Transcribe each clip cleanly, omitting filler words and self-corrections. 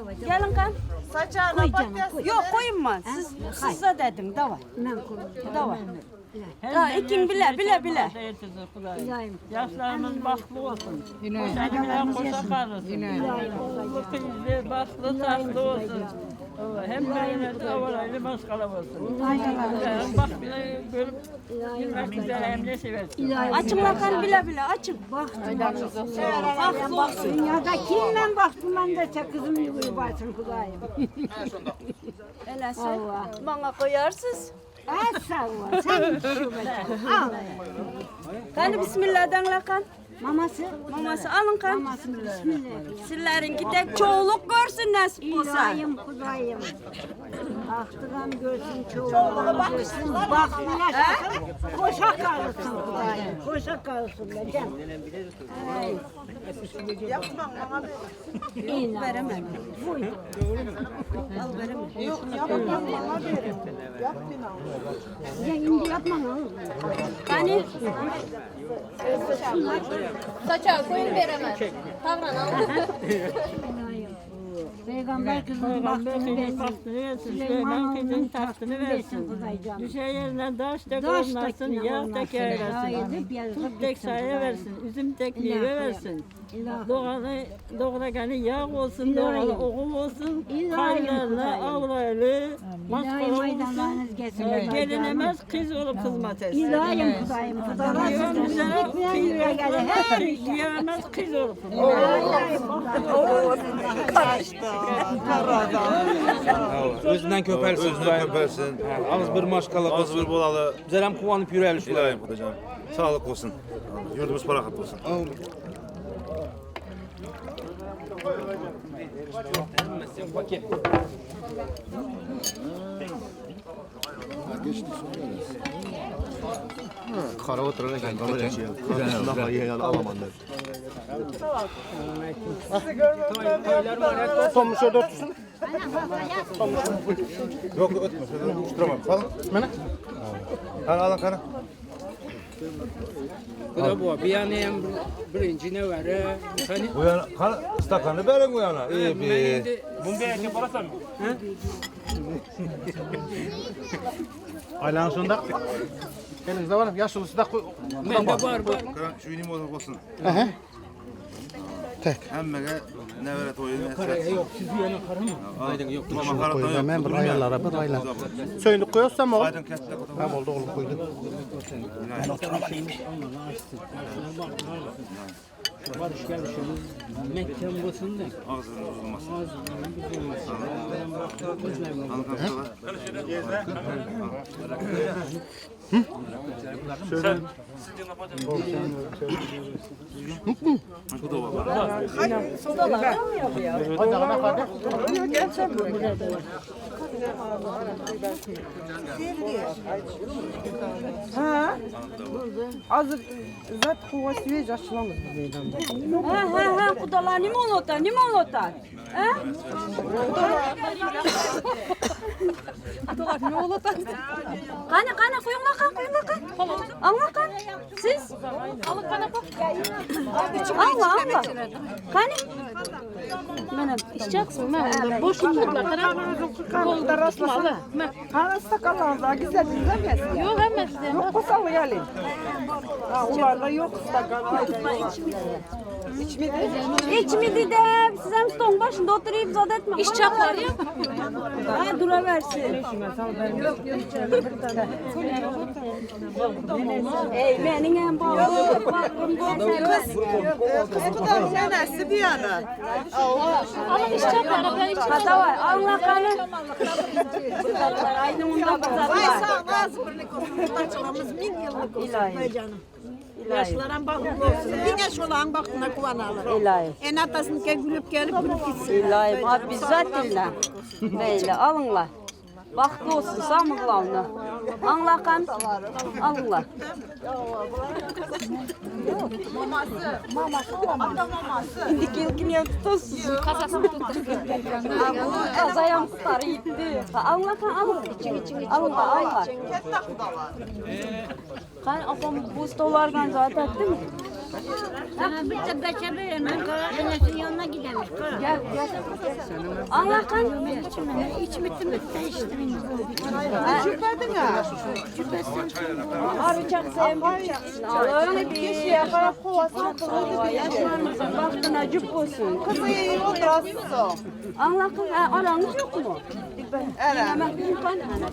Gelin kan. Saçağına patates. Yok koyma. Siz de dedin. Davay. Davay. Ha, ikin bile. Yaşlarımız baklı olsun. Kendine koşa karısın. Uğurlu kızlı, baklı tatlı olsun. Hem benim de avaraylı maskala olsun. Bak bile görüp bilmek güzel hem de seversin. Açın bakalım bile açın. Dünyada kimle baktım ben de kızım gibi baksın kudayım. Hele sen bana koyarsınız. Sağ ol. Sen şu al. Kanı bismillah'dan lakan. Maması Alın kan. bismillah. Sizlerin gidek çoğuluk görsün nasip olsa. İlahim kudayım. Aktıran görsün çoğulunu görsün. Bak bileşsin. Koşa kalırsın kudayım. Koşa kalırsın becem. Yapma bana bir. Veremem. Buyur. Al veremem. Yok yapma bana verin. Yap bina. Şimdi yapma ne olur. Hani Saça koyun veremez. Tavran al. Peygamber kızın Peygamber baktığını senin versin. baktını versin, Süleyman Süleyman kızın oğlunun tahtını versin. kudaycan. Bir şey yerinden daş tek Daş olmasın, tekne yağ olmasın. tek eylesin. Hayırlı bir yerde Tut tek bitsin sayı kudayım. versin, üzüm tek İlahi. meyve versin. İlahi. Doğragani yağ olsun, İlahi. doğralı oğul olsun, İlahi hayırlı, kudayım. avlaylı, İlahi maskara olsun. maydanlarınız gelsin. Gelinemez kız olup hizmet etsin. İlahim kudayım. Yön Kudalar güzel, gitmeyen yürüye gelir. Her bir şey. yiyemez kız olup hizmet Özünden köpersin. Özünden köpersin. Ağız bir maşkala Az bir bolalı. Zerem kuvanıp yürüyelim şu İlahim hocam. Sağlık olsun. Yurdumuz parahat olsun. Kara oturana gel. Karşısında hayal alamanlar. Tommuş öyle otursun. Yok ötme. Şöyle uçturamam. Salın. Bana. Kanı alın kanı. Bu da bir yana hem birinci ne var? Hani Bu yana kanı stakanı verin bu yana. İyi bir. bunu bir erkek parası mı? Aylan sonunda. Elinizde var mı? Yaşlısı da koy. Bende var. Kanı şu inim olsun. Tek. Hemmege ne veret oyun. Yok siz bir yana karı mı? Aydın yok. Mama karatan yok. Ben bir ayarlara bir aylar. Söyünü koyuyorsam o. Aydın kette. Tamam oldu oğlum koydum. Ben oturamayayım. Barış gelmişimiz mekan basın da. Ağzını bozulmaz. Şu da var. Ha? Azır zat kuvveti ve yaşlanır bu meydanda. ha kudalar limon otar. Ha? Kudalar ne olotar? Kana koyun bakan. Anla kan. Siz? Alın kana bak. Allah. Kani? Bana içeceksin ben. Boş tutma. Kanında rastlasın. Kanısta kalanlar güzel gelsin. Yok hemen. Yok kusalı gelin. Ha ularda yok stakan. İçmedi de size müstahın başında oturayım zat etme. İş çaplar ya. Ha dura versin. Ey benim en bağlı. Kız kudanın nenesi bir yana. Alın iş çapları ben iç. Hata var. Allah kanı. Aynı bunda kızar. Sağ ol. Zıpırlık olsun. Başlamamız 1000 yıllık olsun. Canım. Yaşlaran bakımlı olsun. Güneş olan bakımına kuvanalım. İlahi. En atasınınki gülüp gelip gülüp gitsin. İlahi. Abi bizzat dinle. Böyle alınla. Vakti olsun samırlanla. Anla kan. Alınla. İndiki ilkin ya tutuyorsun. Kasasını tuttu. Kazaya tutar gitti. Anla kan alın. Alınla. Kan apam bu stolardan zaten değil mi? Sana bir de kaçabilirim. Enes'in yanına gidelim. Gel. Allah kan. İç bitti mi? Değiştirin. Küçükledin ha. Arıcak sevmiş. Allah'ın bir şey yapar. Kovasına kılır. Yaşlarımızın baktın acık olsun. Kızı iyi oturasın. Allah kan. Aranız yok mu? Evet. Hemen yukan ana.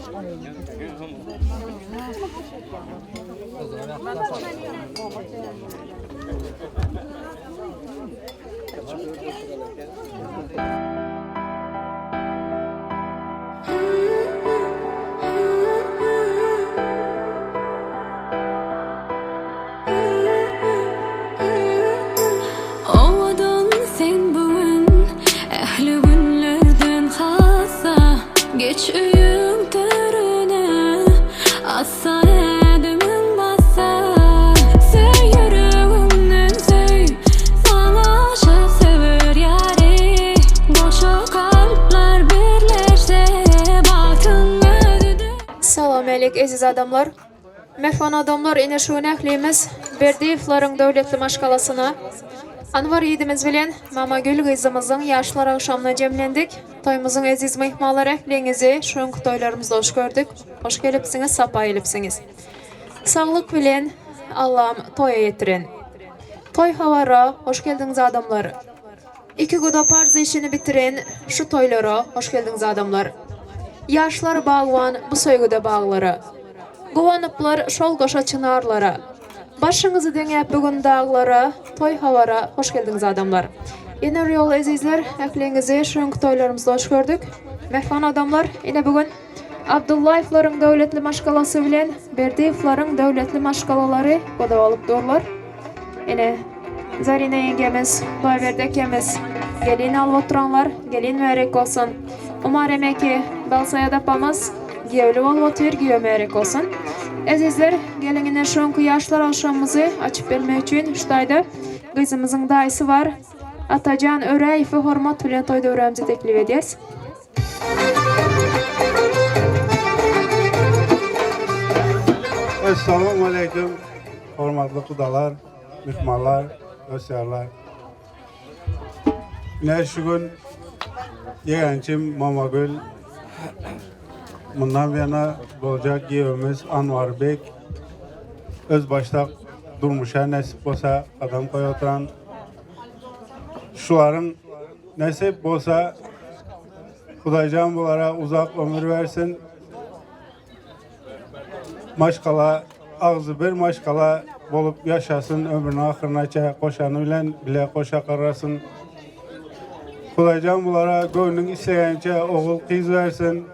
Ovadan sen bugün ehli günlerden hassa geç uyum törüne assa edimin bassa söy yüreğimden söy sana aşık sever yari boşa kalpler birleşse bakın ödüdü. Salam aleyk aziz adamlar. Mehman adamlar ine şu nählimiz Berdiyevlerin döwletli maşgalasına Anvar yedimiz bilen Mama Gül kızımızın yaşlar akşamına cemlendik. Toymuzun aziz mehmanları ähliňizi şoňky toylarymyzda hoş gördük. Hoş gelipsiňiz, sapa elipsiňiz. Sağlık bilen Allah'ım toya yetirin. Toy havara hoş geldiňiz adamlar. İki goda parz işini bitiren şu toylara hoş geldiňiz adamlar. Yaşlar bağwan bu soýguda bağları. Gowanyplar şol goşa çynarlara. Başyňyzy deňäp bugün dağlara, toy havara hoş geldiňiz adamlar. Ene ýol azizler, ähliňizi şoňky toylarymyzda hoş gördük. Mehman adamlar, ene bugün Abdullayevlaryň döwletli maşgalasy bilen Berdiyevlaryň döwletli maşgalalary goda alyp durlar. Ene Zarina yengemiz, Bayberdi ekemiz, gelin alıp oturanlar, gelin mörek olsun. Umar emeki, Balsayad apamız, gevli olup otur, giyömerek olsun. Azizler, gelinine şoňky yaşlar akşamymyzy açyp bermek üçin şuýda gyzymyzyň daýysy var. Atajan Öreýewi hormat bilen toýda öwremji teklip edýäs. Assalamu aleyküm. Hormatly kudalar, mehmanlar, dostlar. Ne şu gün yeğencim Mama Gül, bundan bir yana bolacak giyimiz Anvar Bek, öz başta durmuşa nasip olsa adam koy oturan şuların nasip olsa Hudaycan bunlara uzak ömür versin. Maşkala, ağzı bir maşkala bolup yaşasın, ömrünün ahırınaça koşanı bile koşa karasın. Hudaycan bunlara gönlün isteyençe oğul kız versin.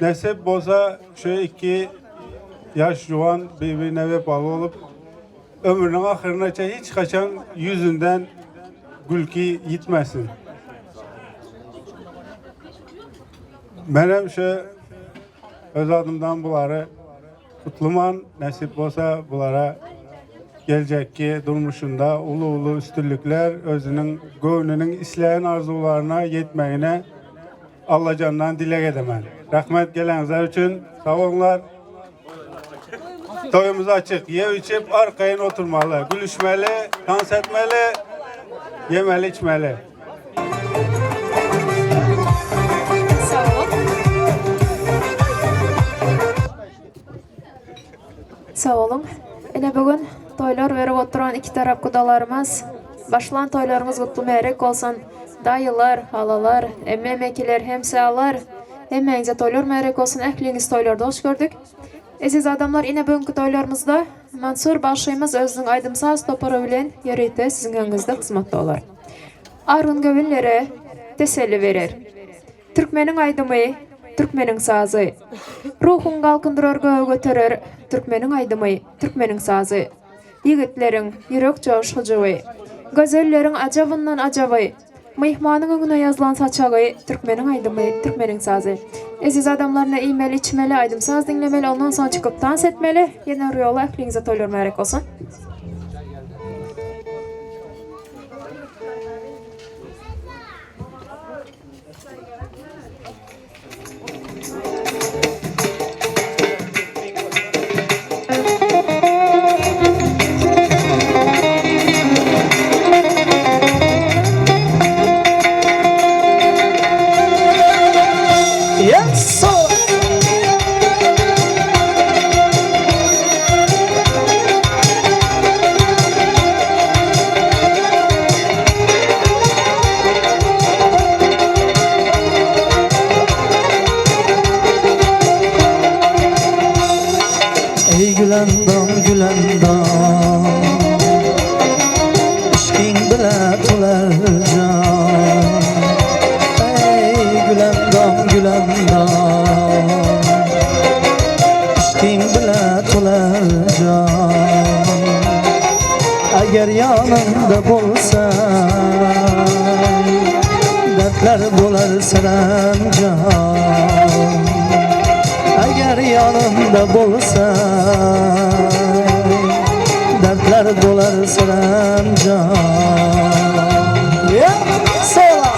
Nasip olsa şu iki yaş juvan birbirine vefalı olup ömrünün ahırınaça hiç kaçan yüzünden gülki gitmesin. Benim şu öz adımdan bunları kutluman, nasip olsa bunlara gelecek ki durmuşunda ulu üstünlükler özünün gönlünün isleyen arzularına yetmeyine Allah canından dilek edemem. Rahmet gelenler için sağ olunlar. Toyumuz açık, ye içip arkaya oturmalı, gülüşmeli, dans etmeli, yemeli içmeli. Sağ olun. Sağ olun. Ene bugün toylar verip oturan iki taraf kudalarımız, başlan toylarımız kutlu merek olsun. Dayılar, halalar, emmekiler, hemsalar, emmenize toylar merek olsun. Ähliňiz toylarda hoş gördük. Aziz adamlar, ine bugünkü toylarımızda Mansur başyymyz özüniň aýdymsaz topary bilen ýerite siziň öňüňizde hyzmatda bolar. Argyn göwüllere teselli berer. Türkmeniň aýdymy, Türkmeniň sazy. Ruhun galkyndyrar göwe göterer. Türkmeniň aýdymy, Türkmeniň sazy. Yigitleriň ýürek joşugy. Gözelleriň ajabyndan ajaby. Mehmanyň öňüne ýazylan saçagy, Türkmeniň aýdymy, Türkmeniň sazy. Aziz adamlarna iýmeli, içmeli, aýdymsaz dinlemeli, ondan soň çykyp dans etmeli. Ýene ýola ähliňize toýlar merek bolsun. bilan to'larjon ey gulandom gulandom ishqing bilan to'larjon agar yonimda bo'lsang dardlar bo'lar saranjon agar yonimda bo'lsang dardlar bo'lar saranjon sola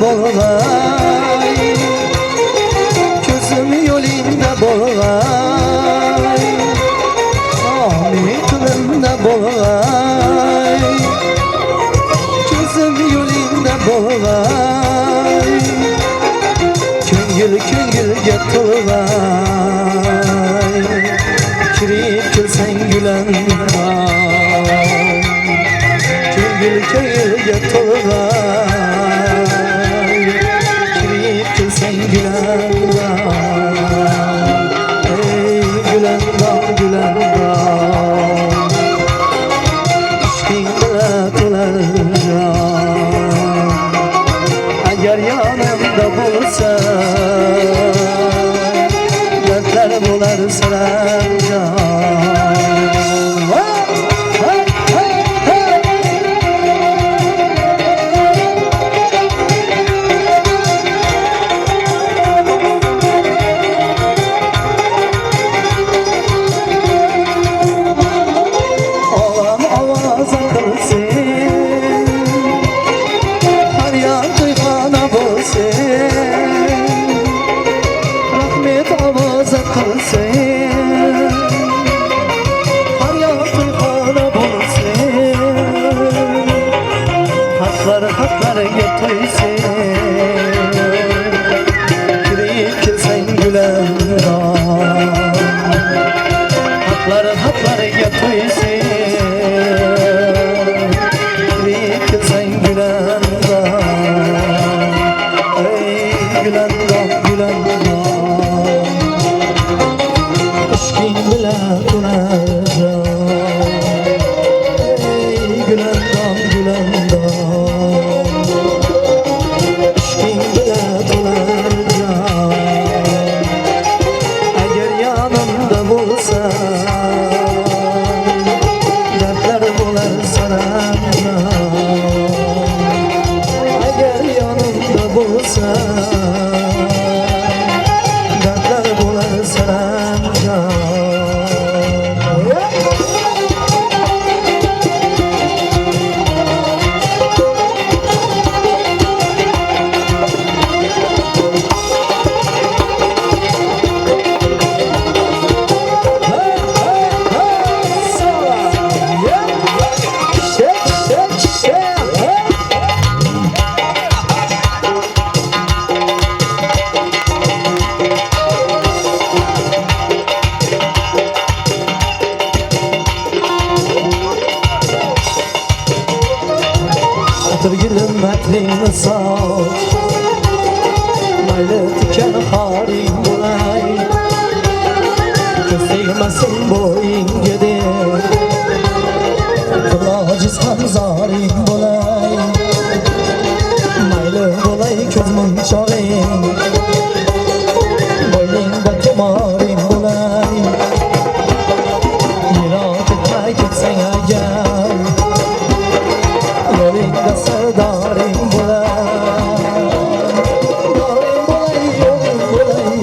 bo'lg'ay ko'zim yo'lingda bo'lg'ay tilimda bo'lg'ay ko'zim yo'lingda bo'lg'ay ko'ngilga to'lg'ay kirib kelsang gulandom ko'ngilga to'lg'ay sen gülandam ey gülandam gülandam ishqing bilan to'larjon agar yonimda bo'lsang dardlar bo'lar saranjon hatlarga to'ysin kirib kelsang gulandom hatlarga to'ysin kirib kelsang gulandom ey gulandom gulandom ishqing bilan to'larjon ey gulandom gulandom ishqing bilan to'larjon agar yonimda bo'lsang dardlar bo'lar saranjon agar yonimda bo'lsang dardlar bo'lar saranjon Atirgilim aklingni soch mayli tikan xoring bo'lay ko'z tegmasin bo'yingga deb ojiz ham zoring bo'lay mayli bo'lay ko'z munchog'ing bo'yningda tumoring bo'lay yiroq ketmay ketsang agar yo'lingda sardoring bo'lar yo'ling bo'lay yo'ling bo'lay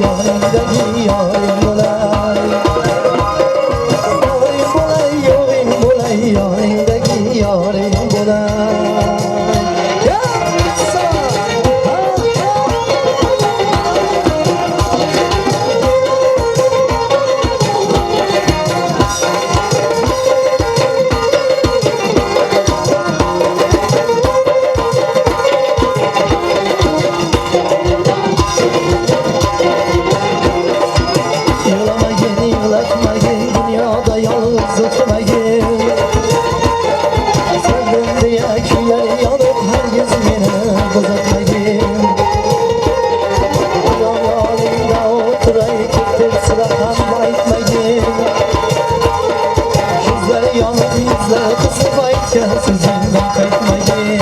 yalnızla kızı bayken sözünden kaçmayın.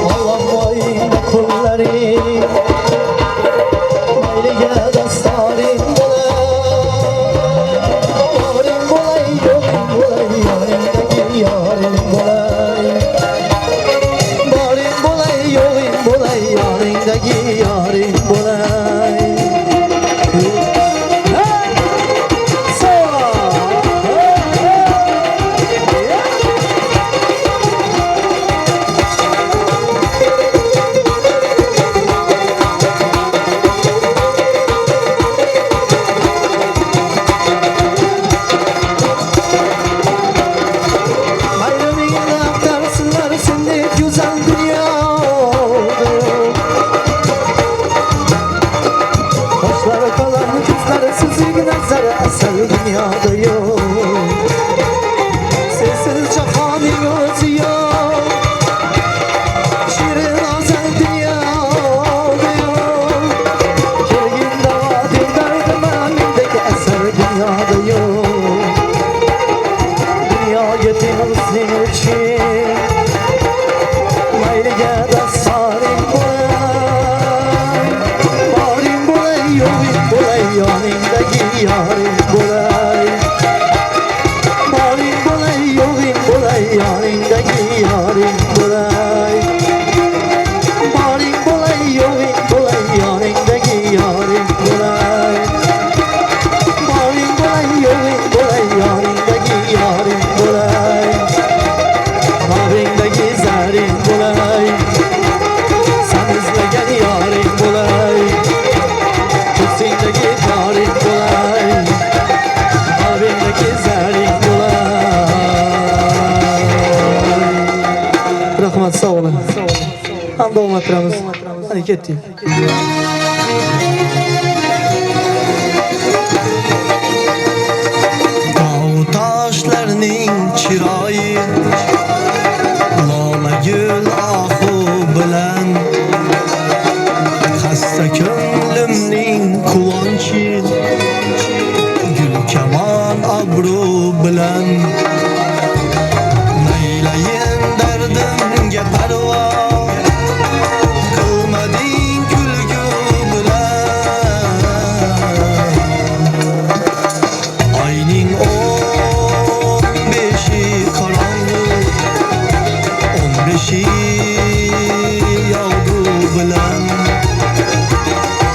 Allah boyuna kulları Mayliga dastarim Yarim bolay, yorim bolay, yorimdagi yarim bolay. Barim bolay, yorim bolay, yorimdagi yarim bolay. Dünyada yok, sensiz cahanın özü yok. Şirin azel dünyada yok. Kerginde vadim derdim önündeki eser dünyada yok. Dünya yetim senin için Mayliga dastarim bolay. Barim bolay, yorim bolay, yoningdagi yarim bolay. Barim bolay, yorim bolay, yoningdagi yarim bolay. Barim bolay, yorim bolay, yoningdagi yarim bolay. Barim bolay, yorim bolay, yoningdagi yarim bolay. Bag'ringdagi zaring bolay, sen izlagan yoring bolay. Ko'ksingdagi taring bolay, bag'ringdagi zaring bolay. Rahmat, sog' bo'lin. Ham davom ettiramiz. Hadi ketdik. Dağ taşlarning chiroyi lola gul ohu bilan xasta ko'nglimning quvonchi gul kamon obro' bilan naylayin dardimga parvo qilmading kulgu bilan oyning 15i qorong'u 15i yog'du bilan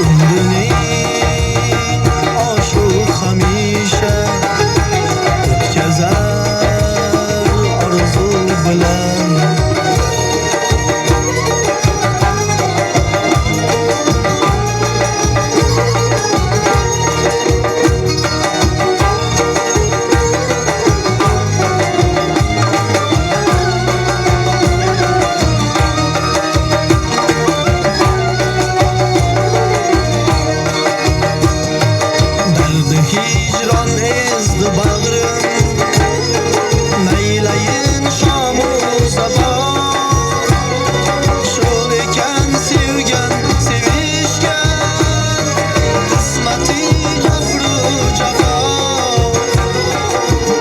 umrining oshiq hamisha o'tkazar orzu bilan. Dardi hijron ezdi bag'rim, naylayin shomu sabah. Sho'l ekan sevgan, sevishgan, qismating afru jafo.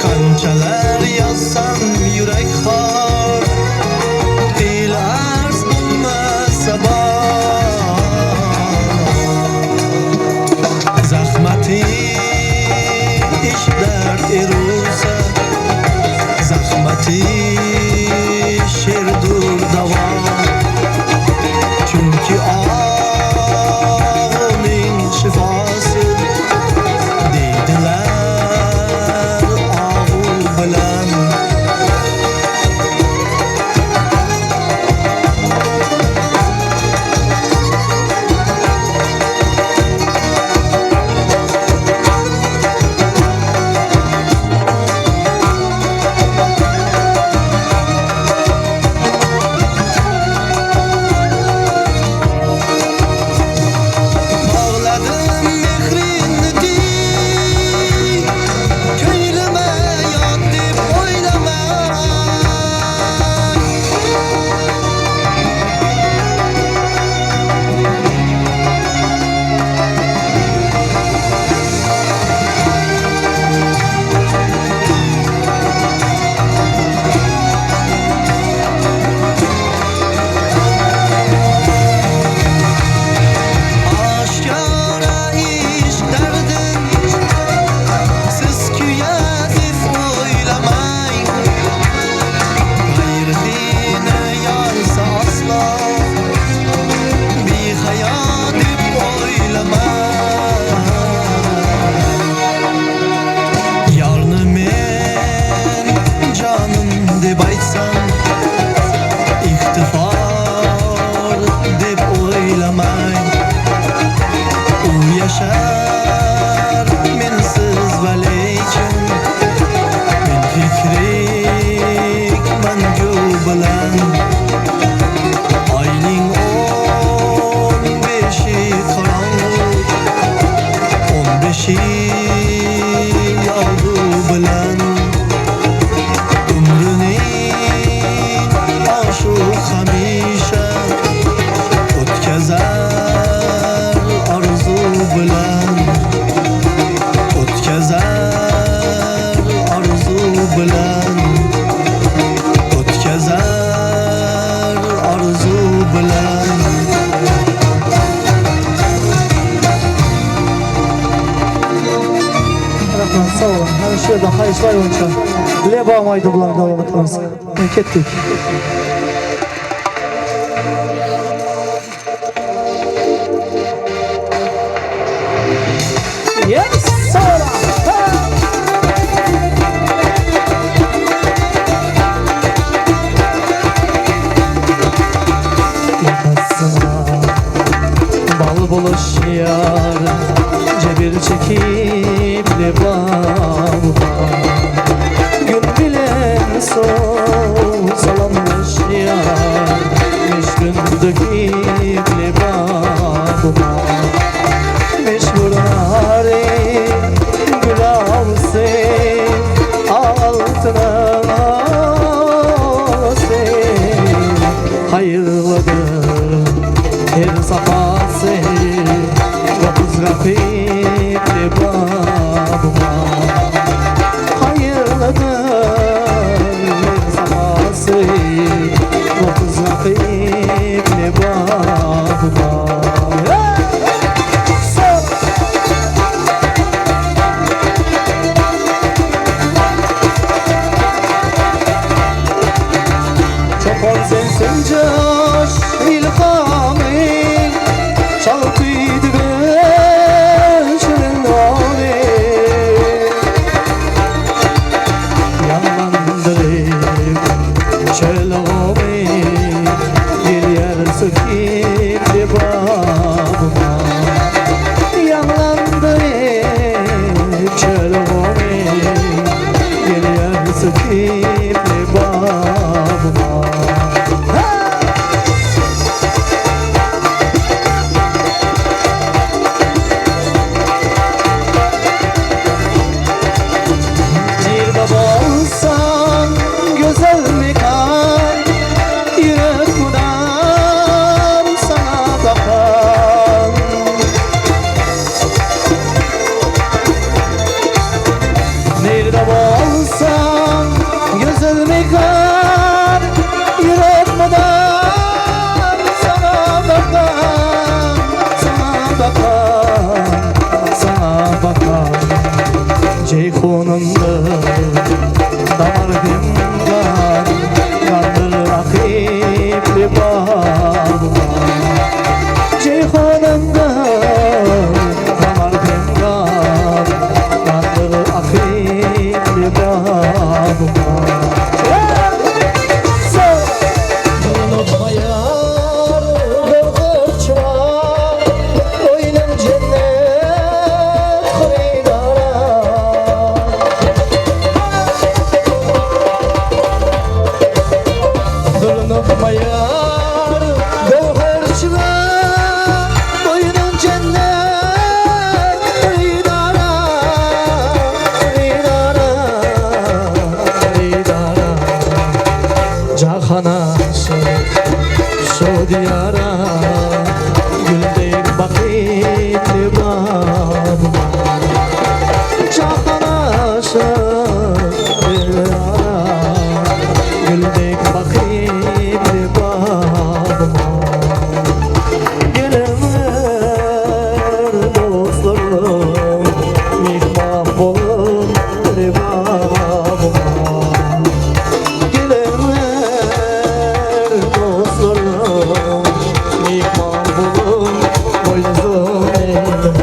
Qanchalar yozsam yurak xor, dil arz bo'lmasa bor. Zahmating ish dard erursa, zahmati sherdur davo. Chunki og'uning shifosi deydilar og'u bilan. bilan o'tkazar orzu bilan rahmat sağ olun ana shu yerda hayışlar bo'yicha leba olmaydi bular davom etamiz ketdik yes sağ olun bal buluş yar cebir çekip lebaba gün bilen sol salammış yar meşgün dökip lebaba meşgul hari gül alsın altına alsın hayırlıdır her safhası dokuz rakip lebaba hayırlıdır her safhası dokuz rakip lebaba Çapon sensin coş ilhamın çalkıydı gözünün oğlu yanlandırıp çöl oğlu bir yer sökip lebabıma yanlandırıp çöl oğlu bir yer sökip lebabıma olsan güzel mekan yürek bundan sana bakan nerede olsan güzel mekan yürek bundan sana bakan sana bakan sana bakan Ceyhun'undur damar hümgan kandır akip lebabıma Ceyhun'undur damar hümgan kandır akip lebabıma Unutmayar gırgırçma oyunun cennet hıydara Unutmayar gırgırçma oyunun cennet hıydara hıydara hıydara Cahana şu diyara güldek bakip lebabıma Cahana şu diyara güldek bakip lebabıma Gelemler dostlarım mihman bolun lebabıma Gelemler dostlarım mihman bolun boynuzum elime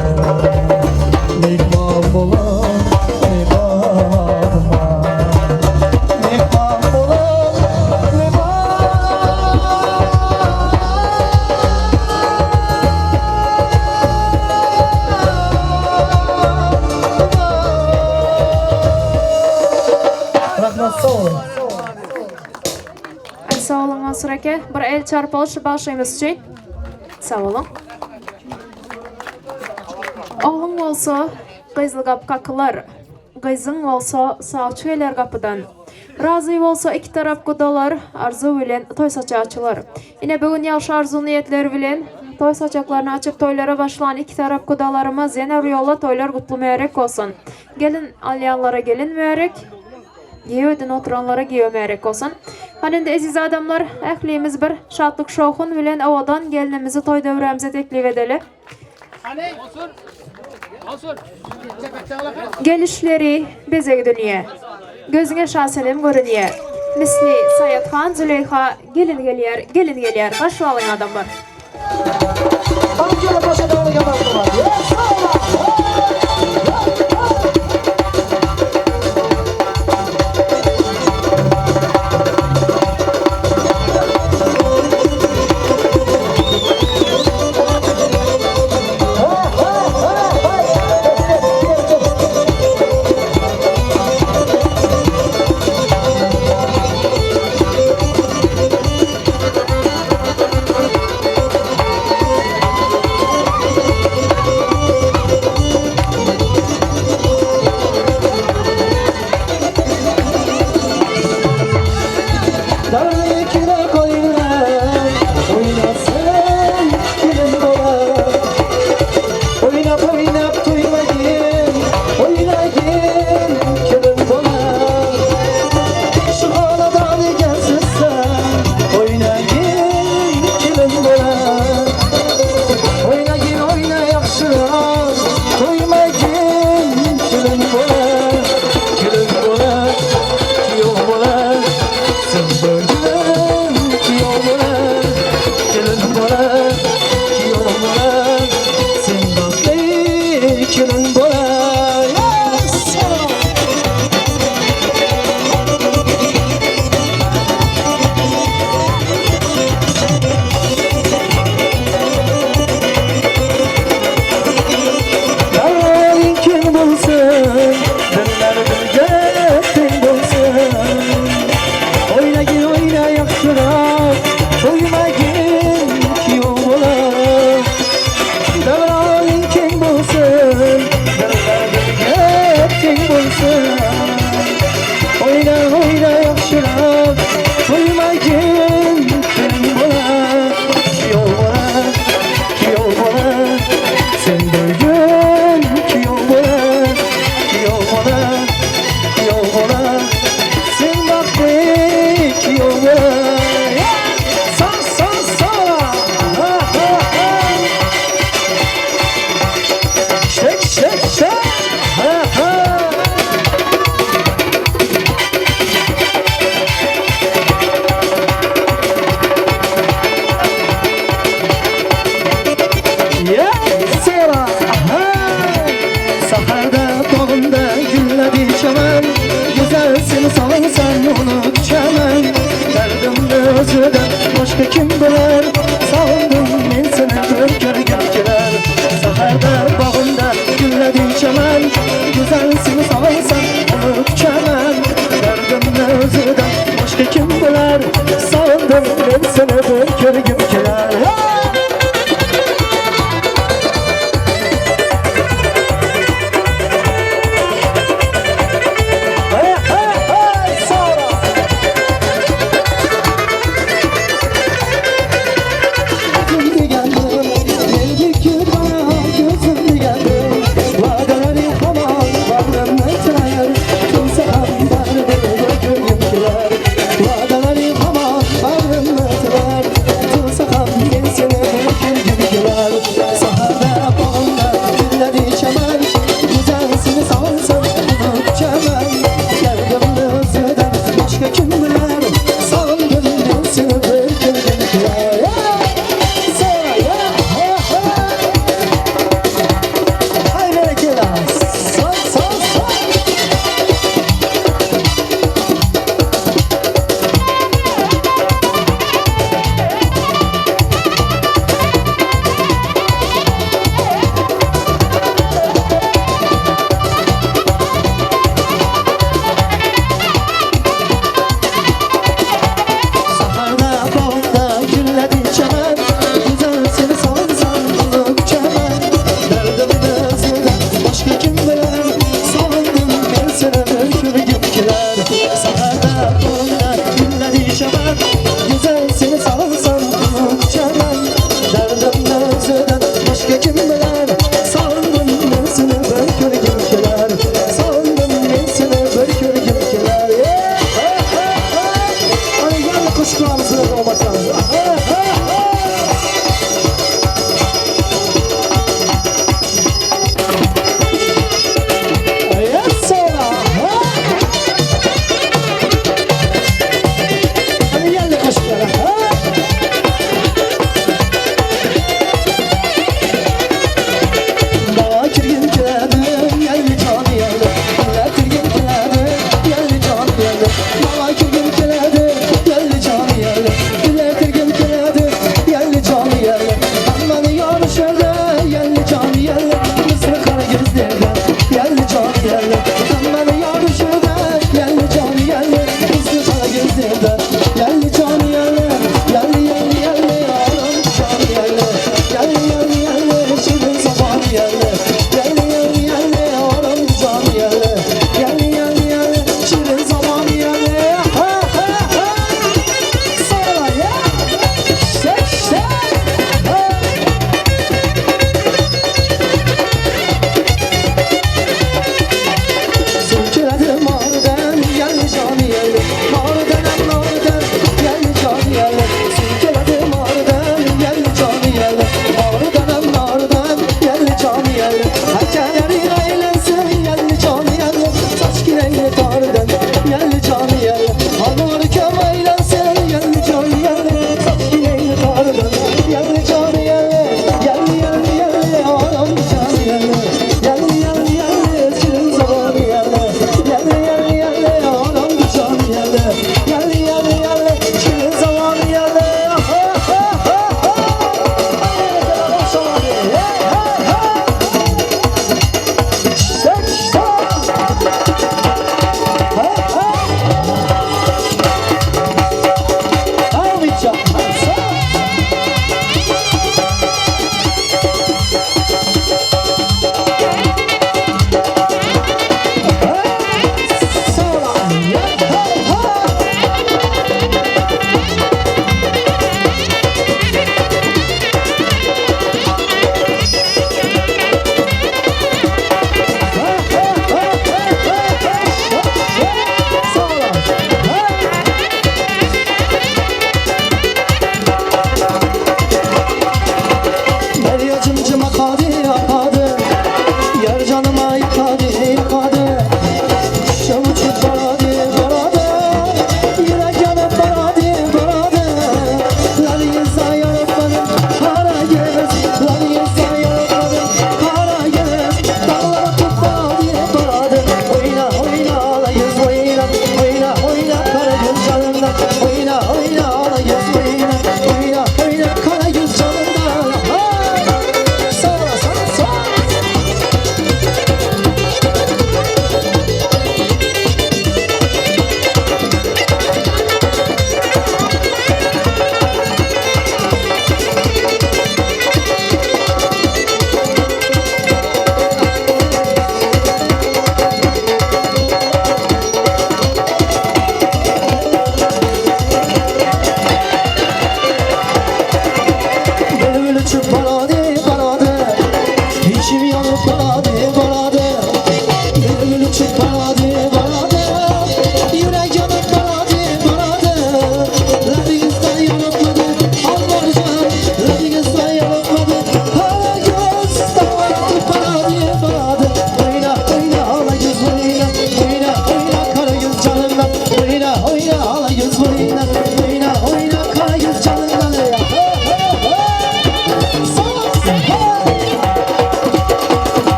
Mihman bolun lebabıma Mihman bolun Rahmat sağ olun. Sağ olun Mansur aka. Bir el çarpılışı bağışlayımız için. Sağ olun. Oğlum olsa qızlı qap kakılar. Qızın olsa sağçılar kapıdan. Razı olsa iki taraf kudalar arzu bilen toy saçaçılar. Yine bugün yaxşı arzu niyetler bilen toy saçaklarını açıp toylara başlayan iki taraf kudalarımız yine yolla toylar kutlu mübarek olsun. Gelin alyanlara gelin mübarek. Giyo'dan oturanlara giyo merek olsun. Hani de aziz adamlar, əhlimiz bir şadlık şoğun bilen avadan gelinimizi toy dövremize teklif edeli. Gelişleri bezek dünya, gözüne şahsenim görünüye. Misli Sayat Khan, Züleyha gelin geliyer, karşı alın adamlar.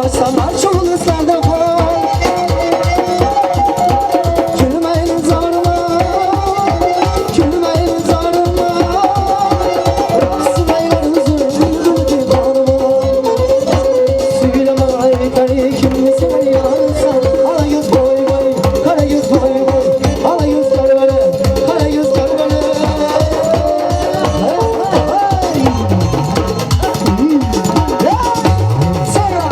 açsam açılın ıslardan kal. Gülmeyin zarıma, gülmeyin zarıma. Raksın eyler huzur bir bağrıma. Söyleme ayetleri kimli seni yarınsan. Ala yüz boy boy, kara yüz boy boy. Ala yüz karbele, kara yüz karbele. Sonra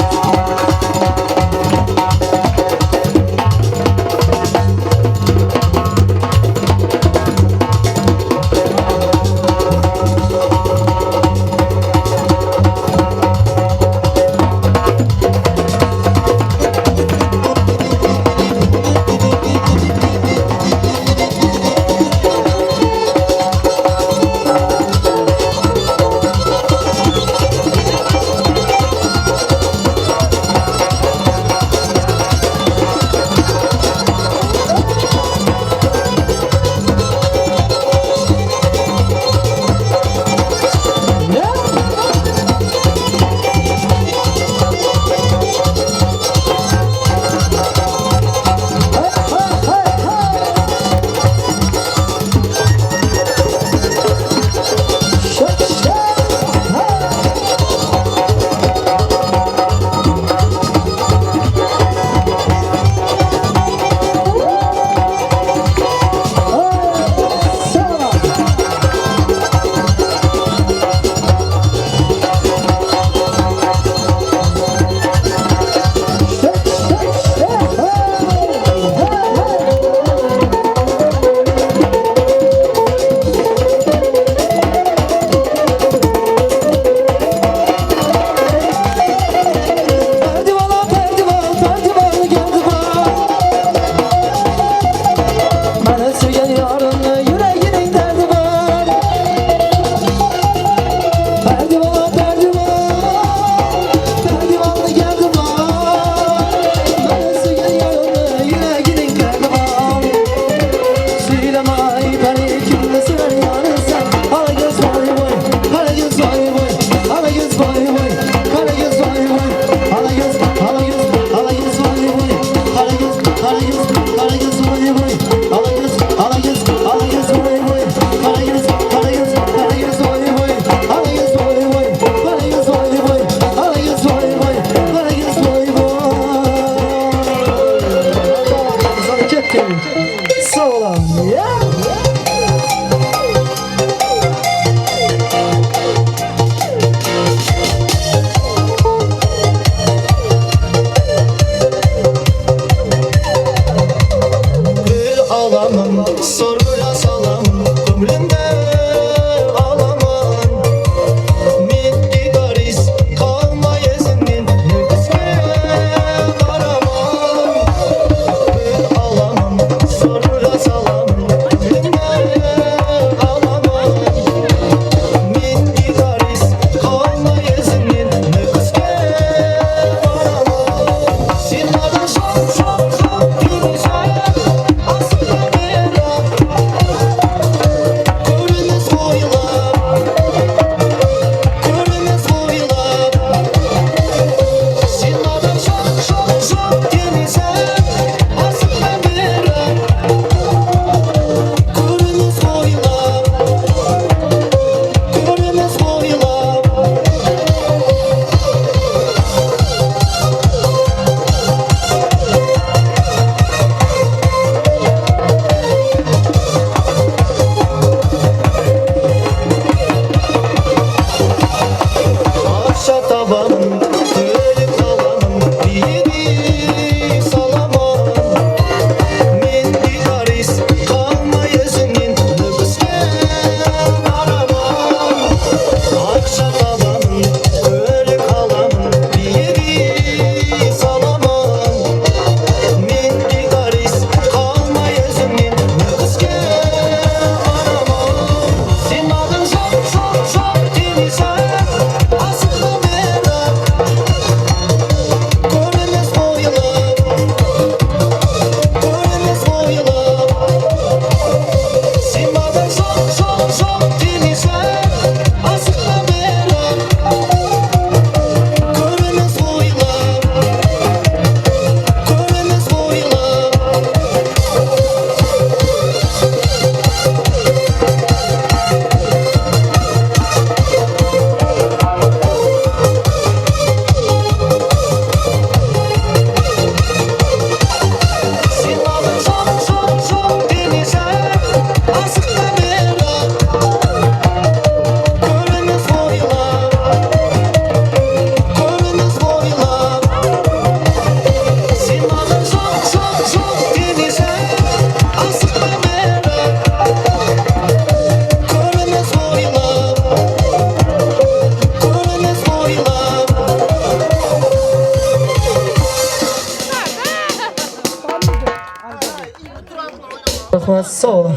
Rahmet, sağ olun.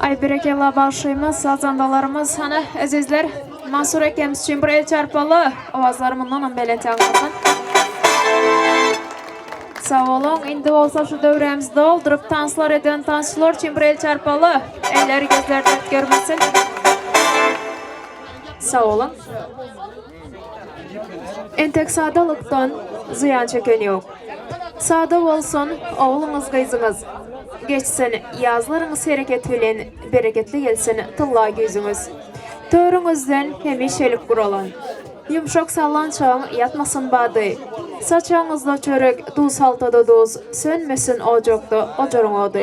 Ay berekella bağışlayımız, azandalarımız, hani azizler, Mansur ekemiz için bir el çarpalı, ovazlarımından belirti ağlasın. Sağ olun, indi olsa şu dövremizi doldurup tanslar eden tanslar için bir el çarpalı, elleri gözlerden görmesin. Sağ olun. Entek sadalıktan ziyan çeken yok. Sada olsun, oğlunuz kızınız. Geçsin, yazlarınız hareket bilen, bereketli gelsin, tılla gözünüz. Törünüzden hemişelik kuralın. Yumuşak sallan çağın yatmasın badı. Saçağınızda çörek, duz haltada duz, sönmesin ocakta, ocarın odı.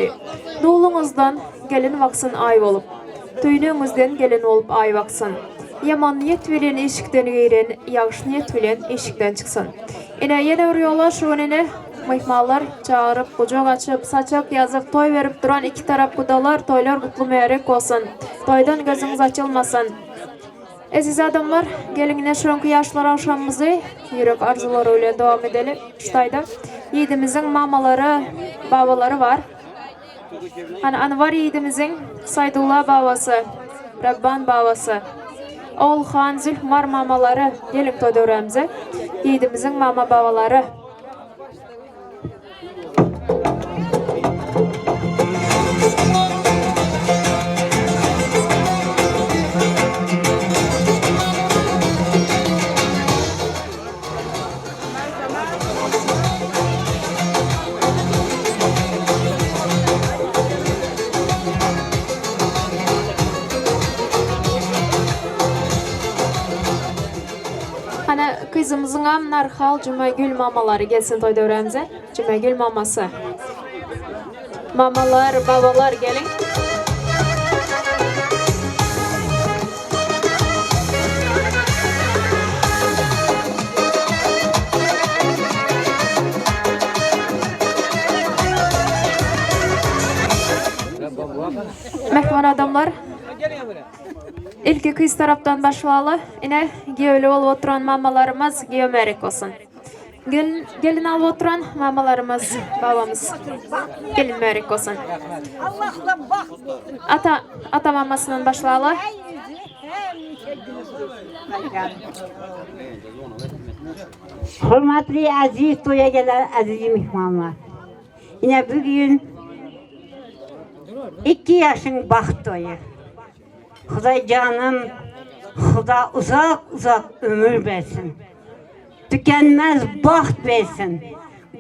Dulunuzdan gelin vaksın ay olup, tüynüğünüzden gelin olup ay vaksın. Yaman niyet bilen eşikten giren, yağış niyet bilen eşikten çıksın. Yine örüyorlar şu önüne, mihmallar çağırıp, kucak açıp, saçak yazıp, toy verip duran iki taraf kudalar, toylar kutlu müerek olsun. Toydan gözünüz açılmasın. Aziz adamlar, gelinine şuranki yaşlar akşamımızı, yürek arzuları öyle devam edelim. Şutayda, yiğidimizin mamaları, babaları var. Hani var yiğidimizin Saydullah babası, Rabban babası. Oğulhan, Zülhmar mamaları, gelin toydöremize. Yiğidimizin mama babaları. Hani kızımızın Narxal Cümegül mamaları gelsin toyda öğrenimize. Cümegül maması. Mamalar, babalar gelin. Mehman adamlar. İlki kız taraftan başlayalı. Yine giyöyle olup oturan mamalarımız giyomerik olsun. Gelin alıp oturan mamalarımız, babamız. Gelin merik olsun. Ata mamasından başlayalı. Hürmetli aziz toya gelen aziz mihmanlar. Yine bugün 2 yaşın baht toyu. Xuday canım, Xuda uzak uzak ömür versin. Tükenmez baht versin.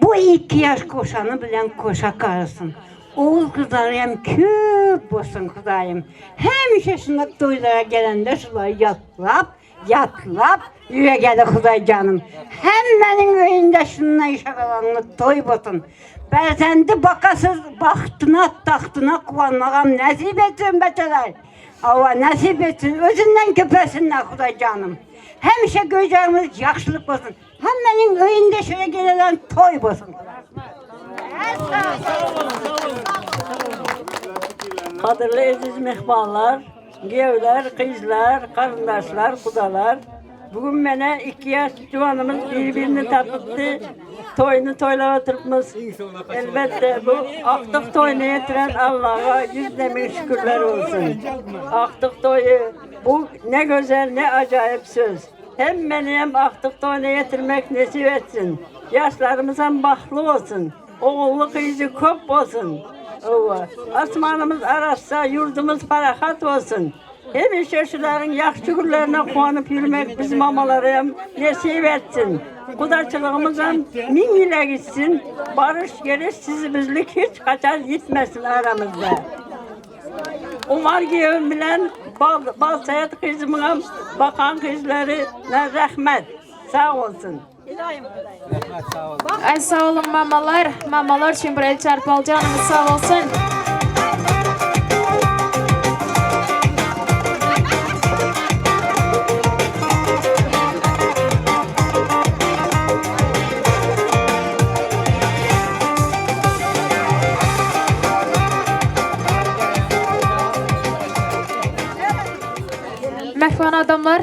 Bu 2 yaş koşanı bilen koşa karısın. Oğul kızlarım köp olsun Xudayım. Hemişe şundak toylara gelende şular yatlap yüye geldi Xuday canım. Hemmenin öyünde şununla işe kalanlık toy botun. Berzendi bakasız bahtına tahtına kuvanmağam nasip etsin beteler. Allah nasip etsin, özünden köpesinler Xuday canım. Hemişe göreceğimiz yaxşılık olsun. Hemmenin öyünde şöyle gelen toy olsun. Kadırlı aziz mehmanlar, gevler, kızlar, karındaşlar, kudalar. Bugün bana 2 yaş civanımız birbirini tatlıttı. Toyunu toylara tırpmış. Elbette bu aktık toyunu getiren Allah'a yüzlemin şükürler olsun. Aktık toyu bu ne güzel ne acayip söz. Hem beni hem aktık toyunu getirmek nasip etsin. Yaşlarımızdan bahtlı olsun. Oğullu kızı köp olsun. Asmanımız ararsa yurdumuz ferahat olsun. Hemişe şuların yaxşı günlerine kuanıp yürümek bizim mamalara nasip etsin. Kudaçılığımızdan 1000 ile gitsin. Barış geliş sizimizlik hiç kaçar gitmesin aramızda. Umar Giyevim bilen Balsayat kızımın bakan kızlarına rahmet. Sağ olsun. Ay sağ olun mamalar. Mamalar için bir el çarpal canımız sağ olsun. Mehvan adamlar,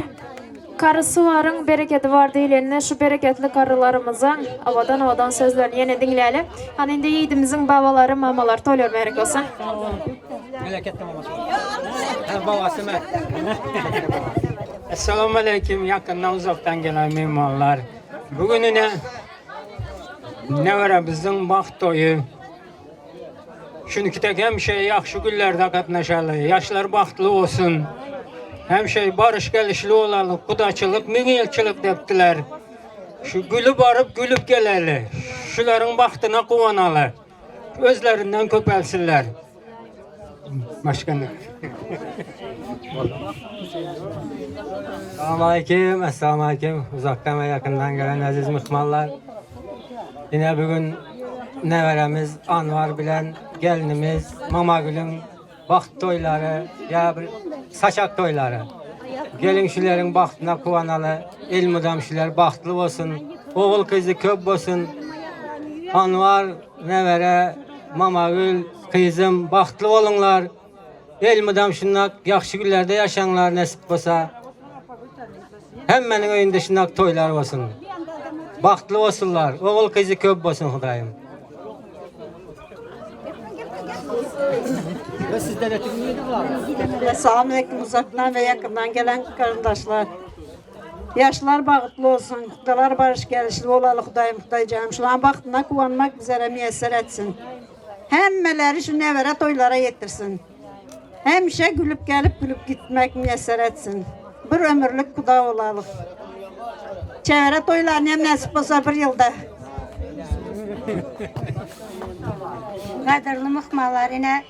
Karısı varın bereketi var deyilene şu bereketli karılarımızın avadan sözlerini yine dinleyelim. Hani indi yiğidimizin babaları mamalar toylar merek olsun. Esselamu Aleyküm, yakından uzaktan gelen mimarlar. Bugününe ne bizim baxt toyu. Çünkü hem şey yaxşı günlerde katnaşalı, yaşlar baxtlı olsun. Hem şey barış gelişli olalı, kudaçılık, müngilçilik deptiler. Şu gülü barıp gülüp geleli, şuların baxtına kuvanalı, özlerinden köpelsinler. Başka ne? Esselamu Aleyküm. Uzaktan ve yakından gelen aziz mihmallar. Yine bugün neveremiz Anvar bilen gelinimiz Mamagül'ün baxt toyları ya bir saçak toyları. Gelin şilerin baxtına kuvanalı, ilmudam şiler baxtlı olsun, oğul kızı köp olsun. Anvar, nevere, Mamagül, kızım baxtlı olunlar. Ilmudam şundak yaxşı günlerde yaşanlar nasip olsa. Hemmenin öyünde şundak toylar olsun. Baxtlı olsunlar, oğul kızı köp olsun Hudayım. Selamun Aleyküm uzaktan ve yakından gelen kardeşler. Yaşlar bağıtlı olsun, kudalar barış gelişli olalı Hudayım Hudaycağım. Şulan baxtına kuvanmak bizlere müyesser etsin. Hemmeleri şu nevere toylara yetirsin. Hemşe gülüp gelip gülüp gitmek müyesser etsin. Bir ömürlük kuda olalım. Çevre toylarını hem nasip olsa bir yılda. Kadirli mıhmalar yine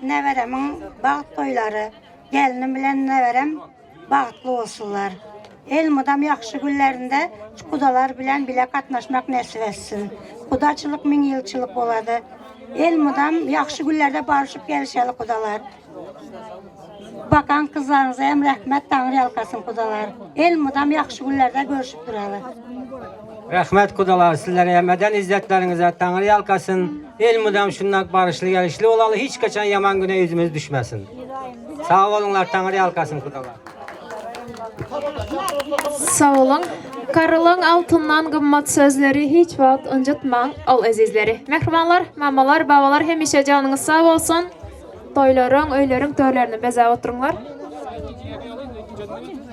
neveremin bağıt toyları. Gelinim bilen neverem bağıtlı olsunlar. Elmudam yaxşı günlerinde kudalar bilen bile katnaşmak nasip etsin. Kudaçılık min yılçılık oladı. Elmudam yaxşı günlerde barışıp gelişeli kudalar. Bakan kızlarınıza hem rahmet Tanrı yalkasın kudalar. Elmudam yaxşı günlerde görüşüp duralı. Rahmet kudalar sizlere yemeden izzetlerinize Tanrı yalkasın. Elmudam şundak barışlı gelişli olalı hiç kaçan yaman güne yüzümüz düşmesin. Sağ olunlar Tanrı yalkasın kudalar. Sağ olun. Karılın altından qımmat sözleri hiç vaxt incitmang ol azizleri. Mehrimanlar, mamalar, babalar hemişe canınız sağ olsun. Toyların, öylerin törlerini bezə oturunlar.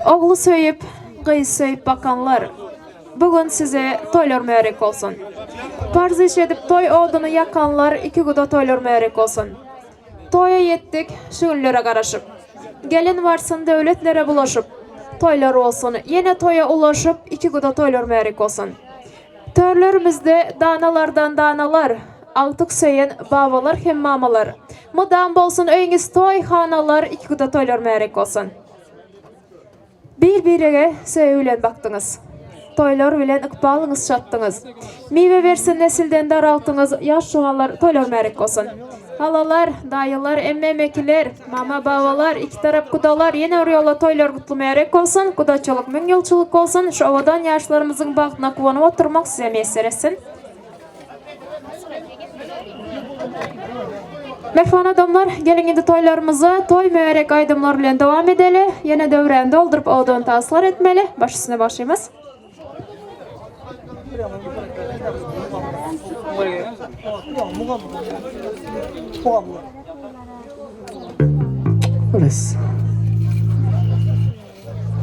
Oğlu söyüp, qız söyüp bakanlar, bugün size toylar mübarek olsun. Parz iş edip toy odunu yakanlar, iki güda toylar mübarek olsun. Toya yettik, şu günlere qaraşıp. Gelin varsın devletlere bulaşıp. Toylar olsun, yine toya ulaşıp, iki güda toylar mübarek olsun. Törlerimizde danalardan danalar, altık söyün babalar hem mamalar. Mudam bolsun öyünüz toy hanalar, iki güda toylar mübarek olsun. Bir-birine söyülen baktınız. Toylar bilen ıkbalınız çattınız. Meyve versin nesilden daraltınız, yaş şuanlar toylar mübarek olsun. Halalar, dayılar, emmemekiler, mama babalar, iki taraf kudalar yine oraya toylar kutlu mübarek olsun. Kudaçılık, müngülçülük olsun. Şu ovadan yaşlarımızın baktına kuvanıp oturmak size müyesser etsin. Mehman adamlar, gelin indi toylarımıza toy mübarek aydımlar bilen devam edeli. Yine dövreni doldurup odan taslar etmeli. Baş üstüne başlayımız. Öyleyse.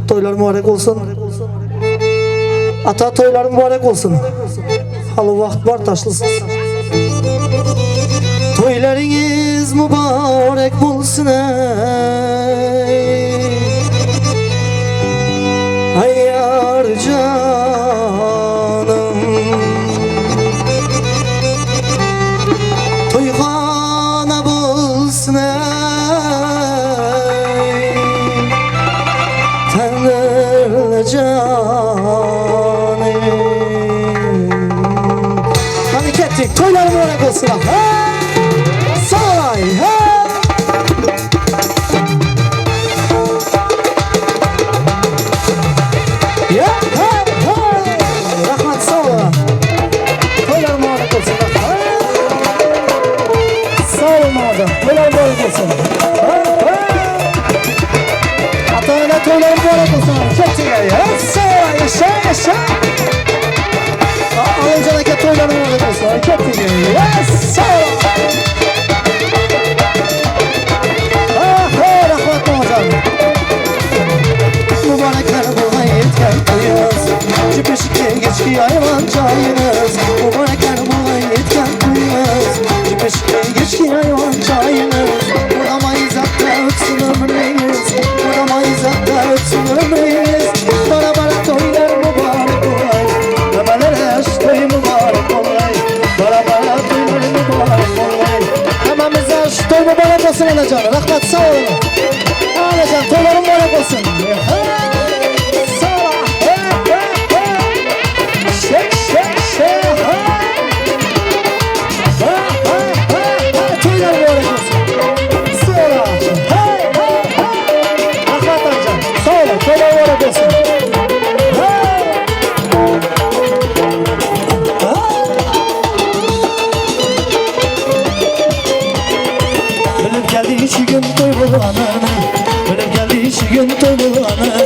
Toylar mübarek olsun. Ata toylar mübarek olsun. Halı vaxt var taşlısınız. Toylarınız mübarek olsun ey. Ay yar canım. Toyxana bulsun ey. Tanrı canım. Hadi kettik toylar mübarek olsun. Sağ olay. Ya rahmet sağ olun. Toylar mübarek olsun. Sağ olun adam. Toylar mübarek olsun. Atağına toylar mübarek olsun. Hareketli gel ya. Yaşa yaşa. Alıncan hareket toylar mübarek olsun. Hareketli gel ya. Rahmat hocam. Mübarekler bulmaya yetken kuyuz. Cübeşikte geçki hayvan çayınız. Mübarekler bulmaya yetken kuyuz. Cübeşikte geçki hayvan çayınız. Buramayız hatta ötsün ömrünüz. Buramayız hatta ötsün ömrünüz. Bara bara toylar mübarek olay. Ömerler eş toy mübarek olay. Bara bara toylar mübarek olay. Hememiz eş toy mübarek olsun Anacan. Rahmet sağ olun. Anacan toyların mübarek olsun. Ölüm geldi şu gün toy bulanana. Ölüm geldi şu gün toy bulanana.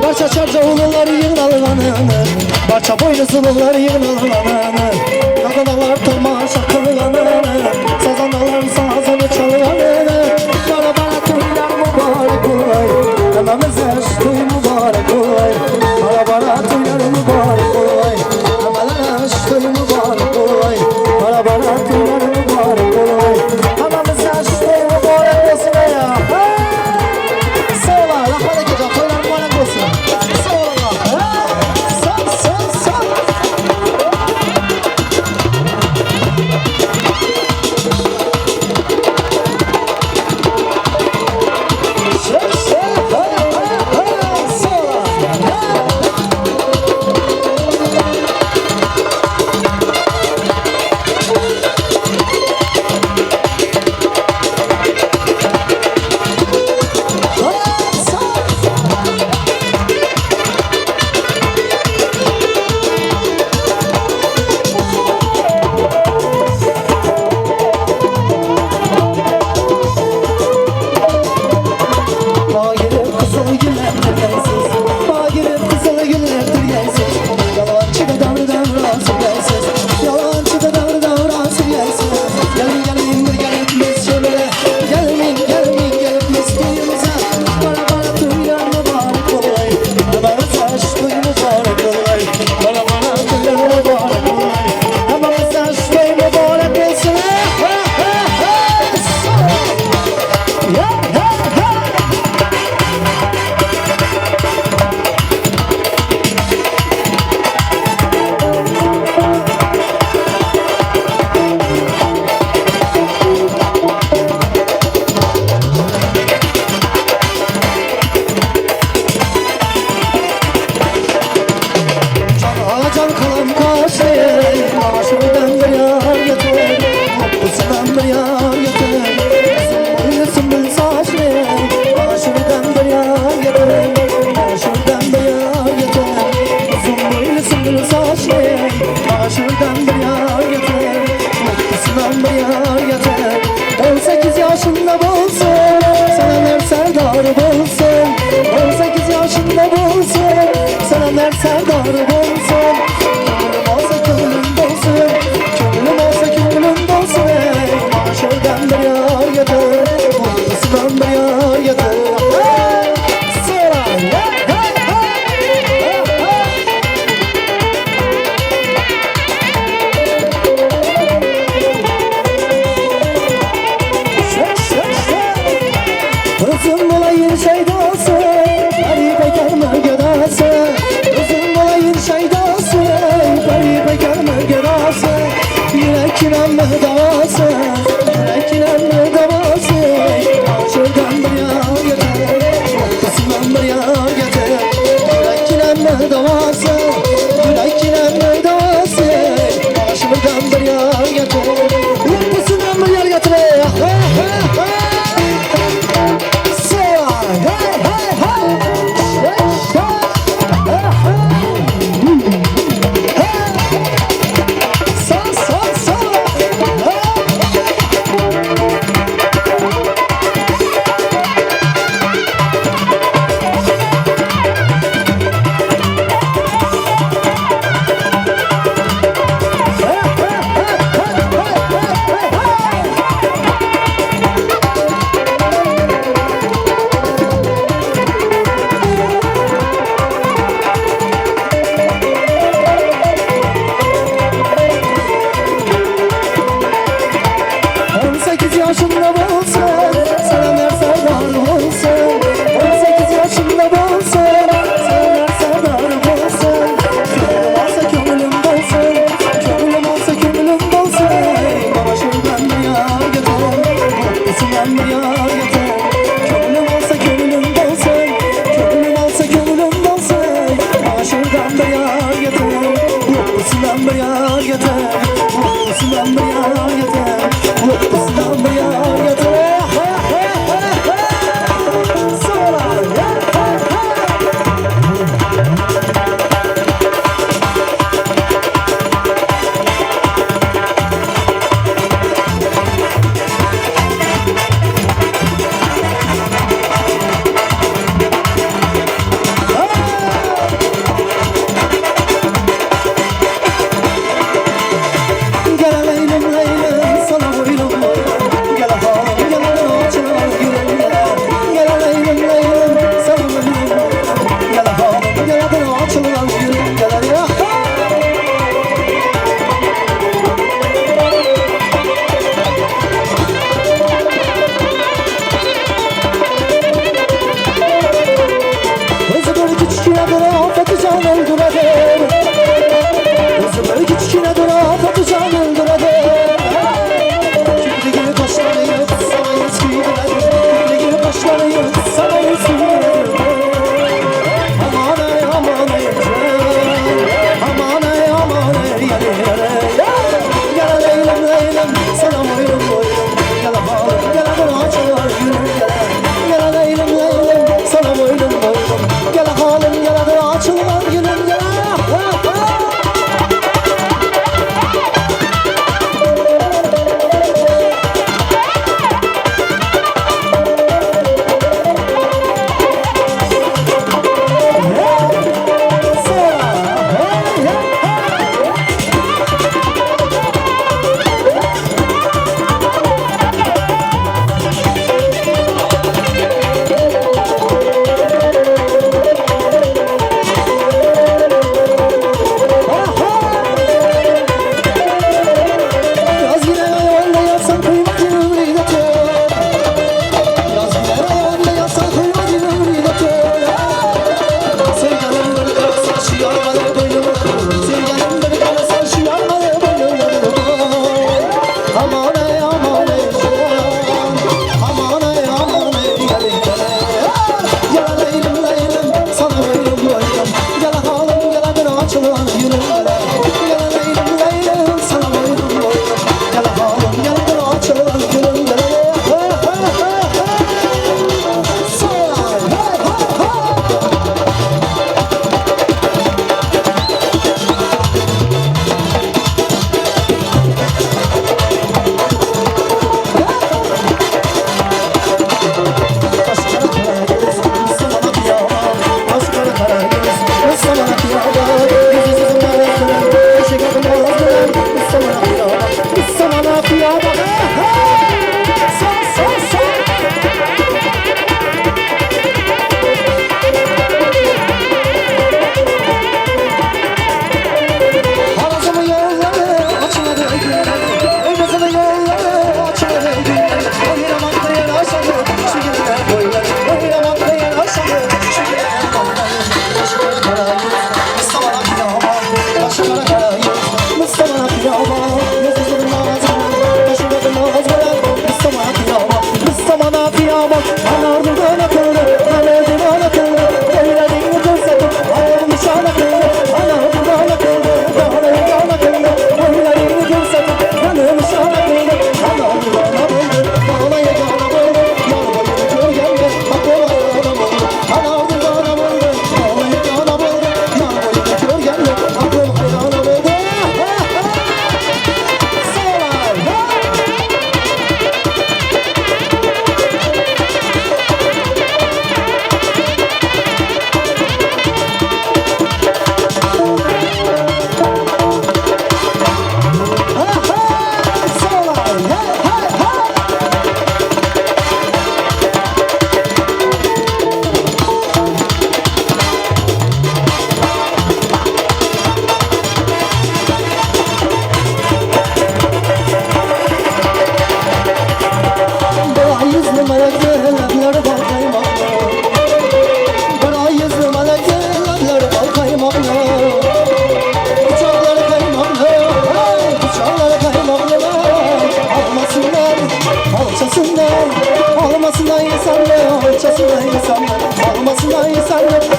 Barça çarca oğullar yığınalanana. Barça boynuzlular yığınalanana. Kadınlar tırmaşa kırılanana. Sazanlar sazını çalılanana. Bara bara toylar mübarek olay. Hememiz eş toy mübarek olay. Bara bara toylar mübarek olay. Hemeler eş toy mübarek olay. Bara bara toylar mübarek olay. Hememiz eş toy mübarek olsun ya. Sağ ol, rahmet edeceğim. Toylar mübarek olsun. Sağ ol Allah. Sağ. Sağ Mutlusundan bir yar yeter, mutlusundan bir yar yeter, mutlusundan bir yar yeter.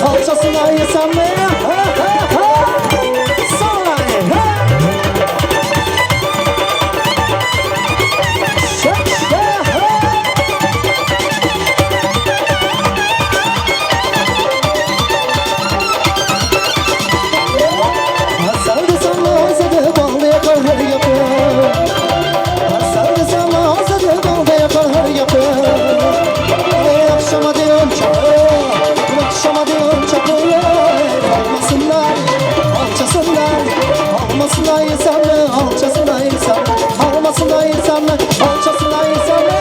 Alçasına insan ne? Sonra almasına insan mı, alçasına insan mı, almasına insan mı, alçasına insan mı?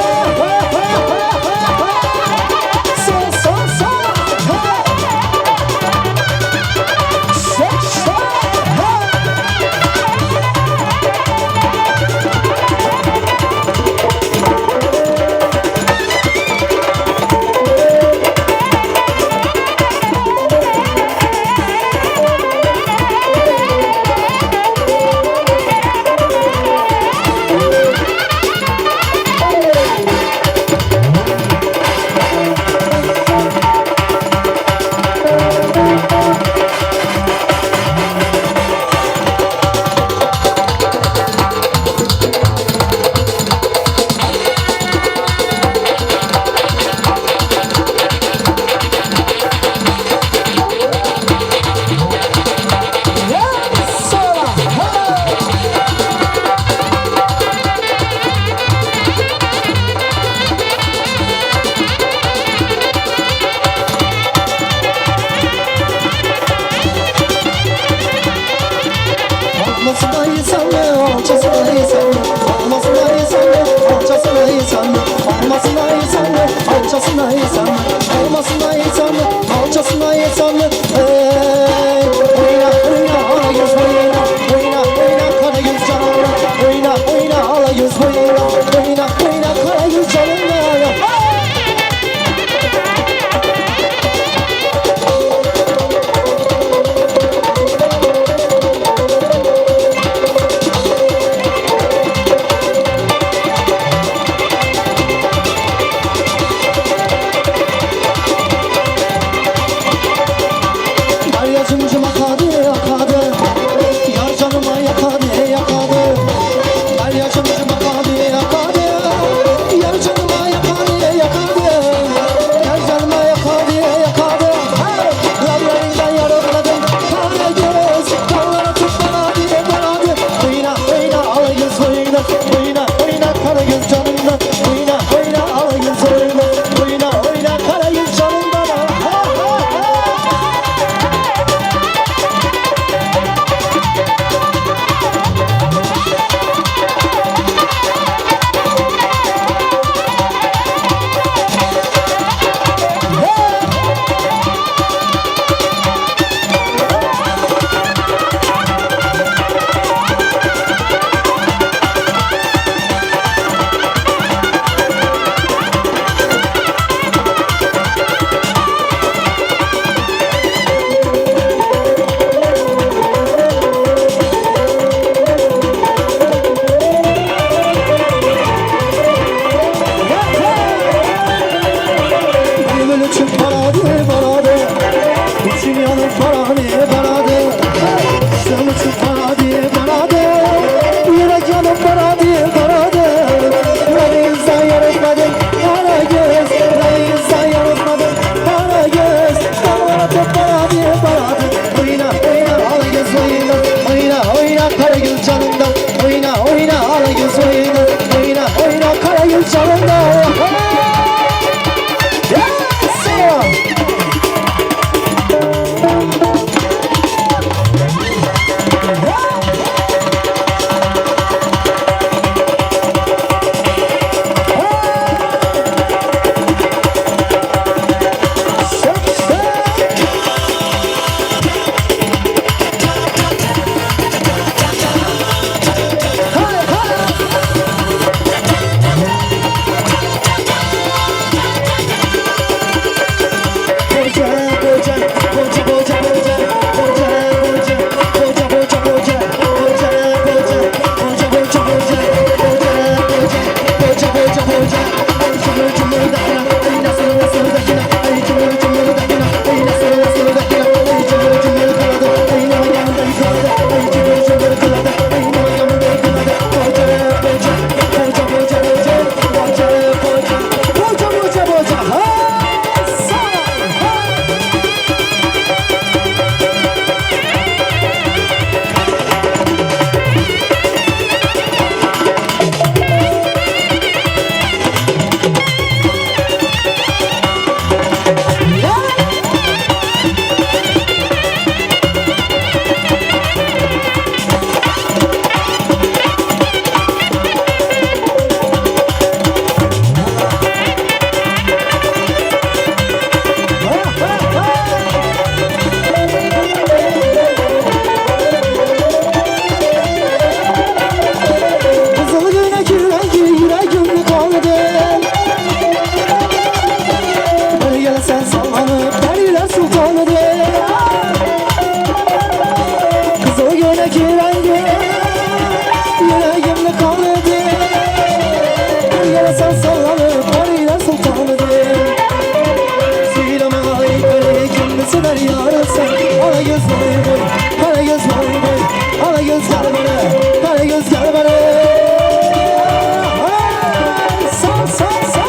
Almasına insan mı, alçasına insan mı, almasına insan mı, alçasına insan mı, almasına insan mı, alçasına insan mı, almasına insan mı, alçasına insan mı? Hey, oyna oyna ala yüz boyuna, oyna oyna kara yüz canına, oyna oyna ala yüz boyuna, oyna oyna kara yüz canına. Cımcım akadı akadı, yar canıma yakadı yakadı. Derya cımcım akadı akadı, yar canıma yakadı yakadı. Yar canıma yakadı yakadı. Labirentinden yarıkladım, kara göz, dağlara tut bana diye banadı. Oyna oyna ala yüz oyna, oyna oyna kara göz canından, oyna oyna ala yüz oyna, oyna oyna kara yüz canından. Yüreğimde kaldı Yarasan sallanıp arıyla sultanıdır Söyleme ay böyle kimisi der yarısı Ana göz boy boy, ana göz boy boy Ana göz gel bana, ana göz gel bana Sağ sağ sağ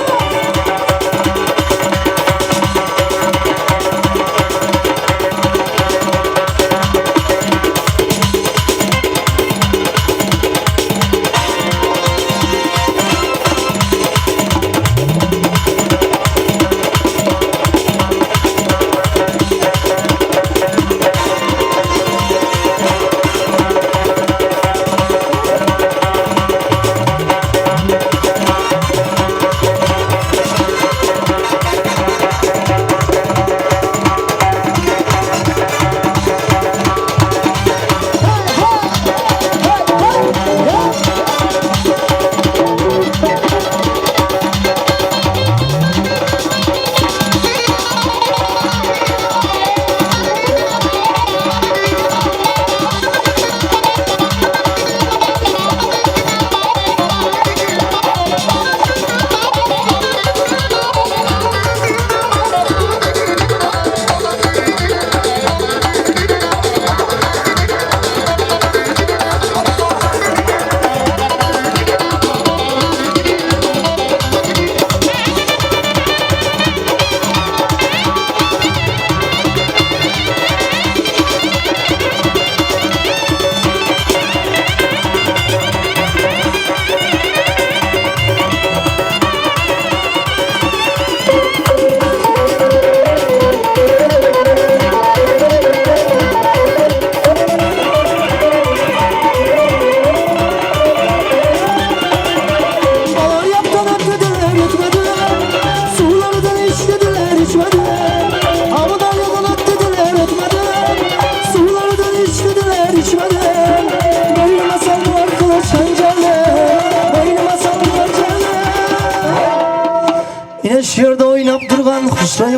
Şiirde oynap durgan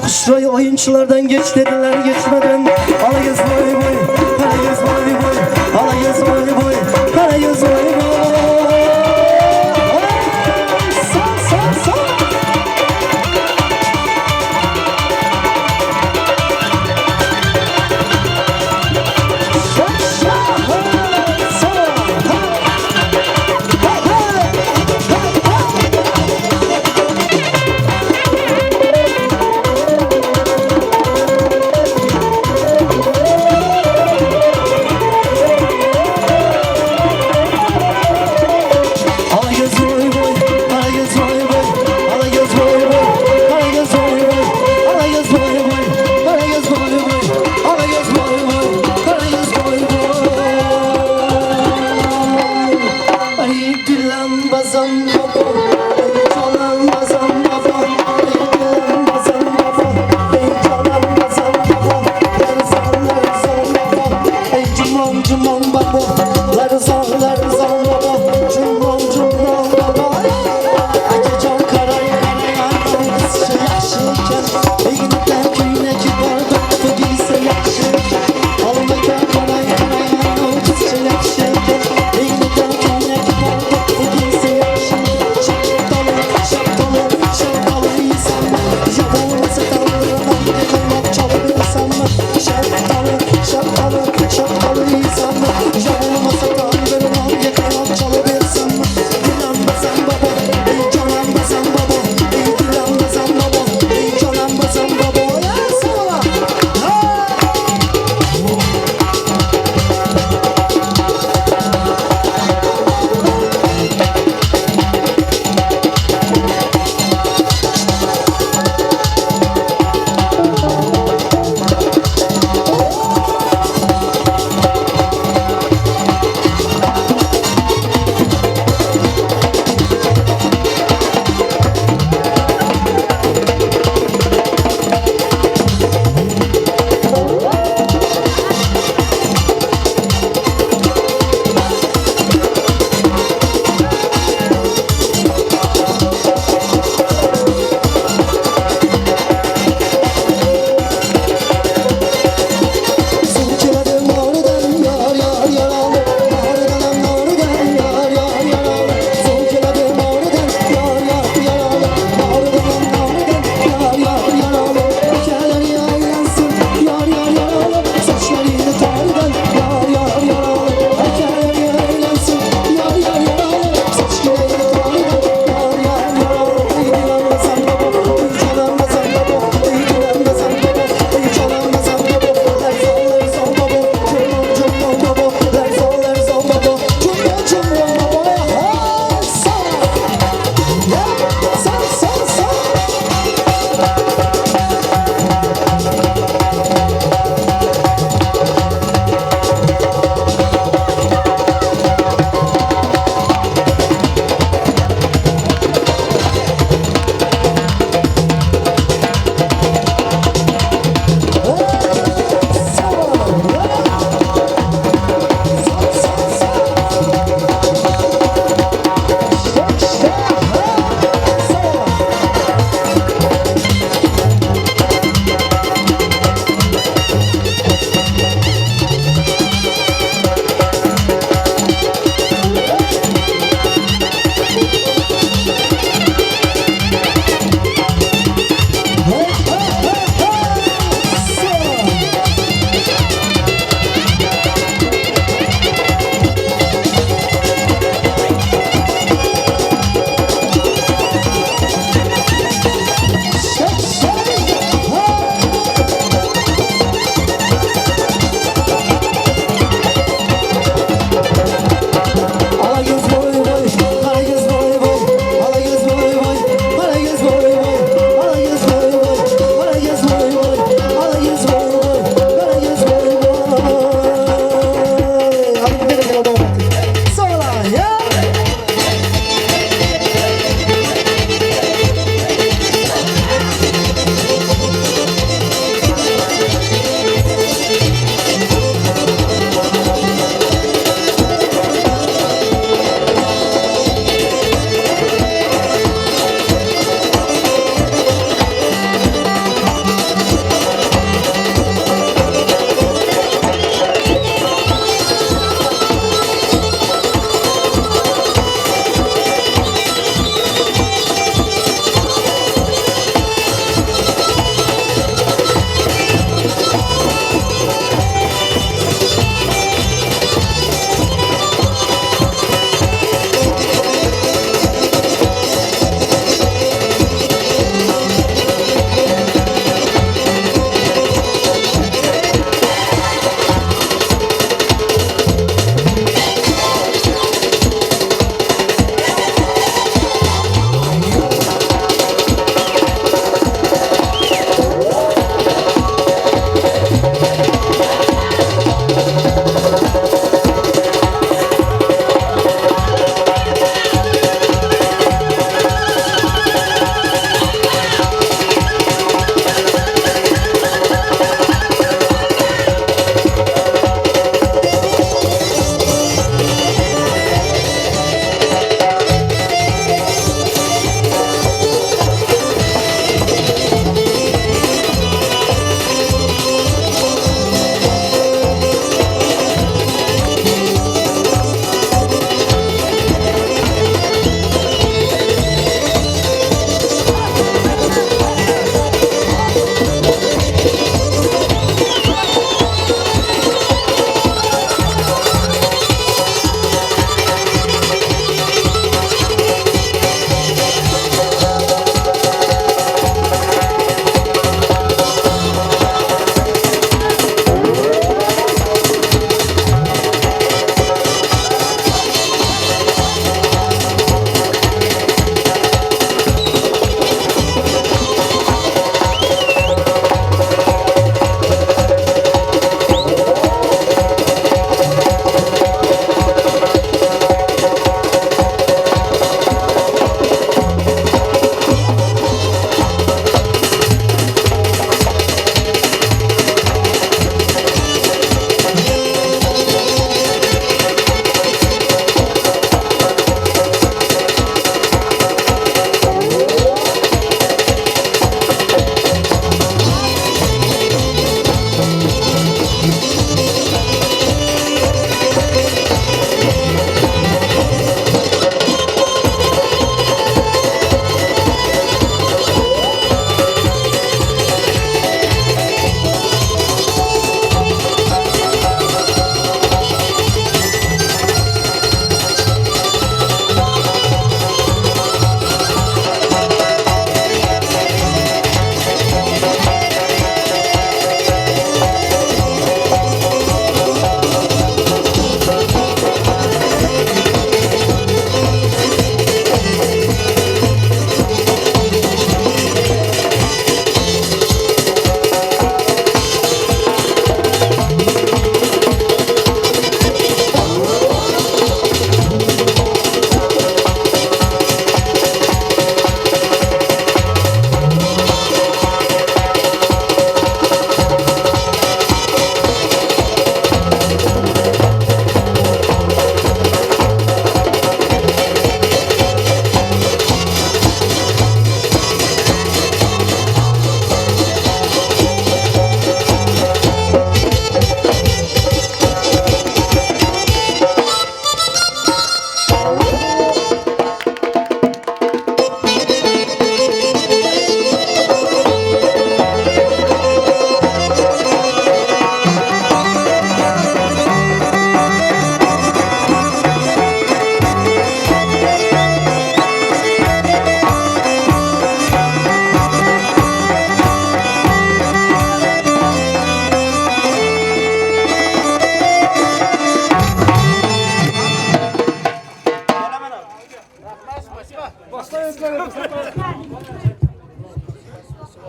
Huşrayı oyunculardan geç dediler geçmeden Ala göz boy boy, ala göz boy boy Ala göz boy boy, ala göz boy boy Sağ sağ sağ Şapkalı, şapkalı insanlar Yavulmasa kandırmam yeter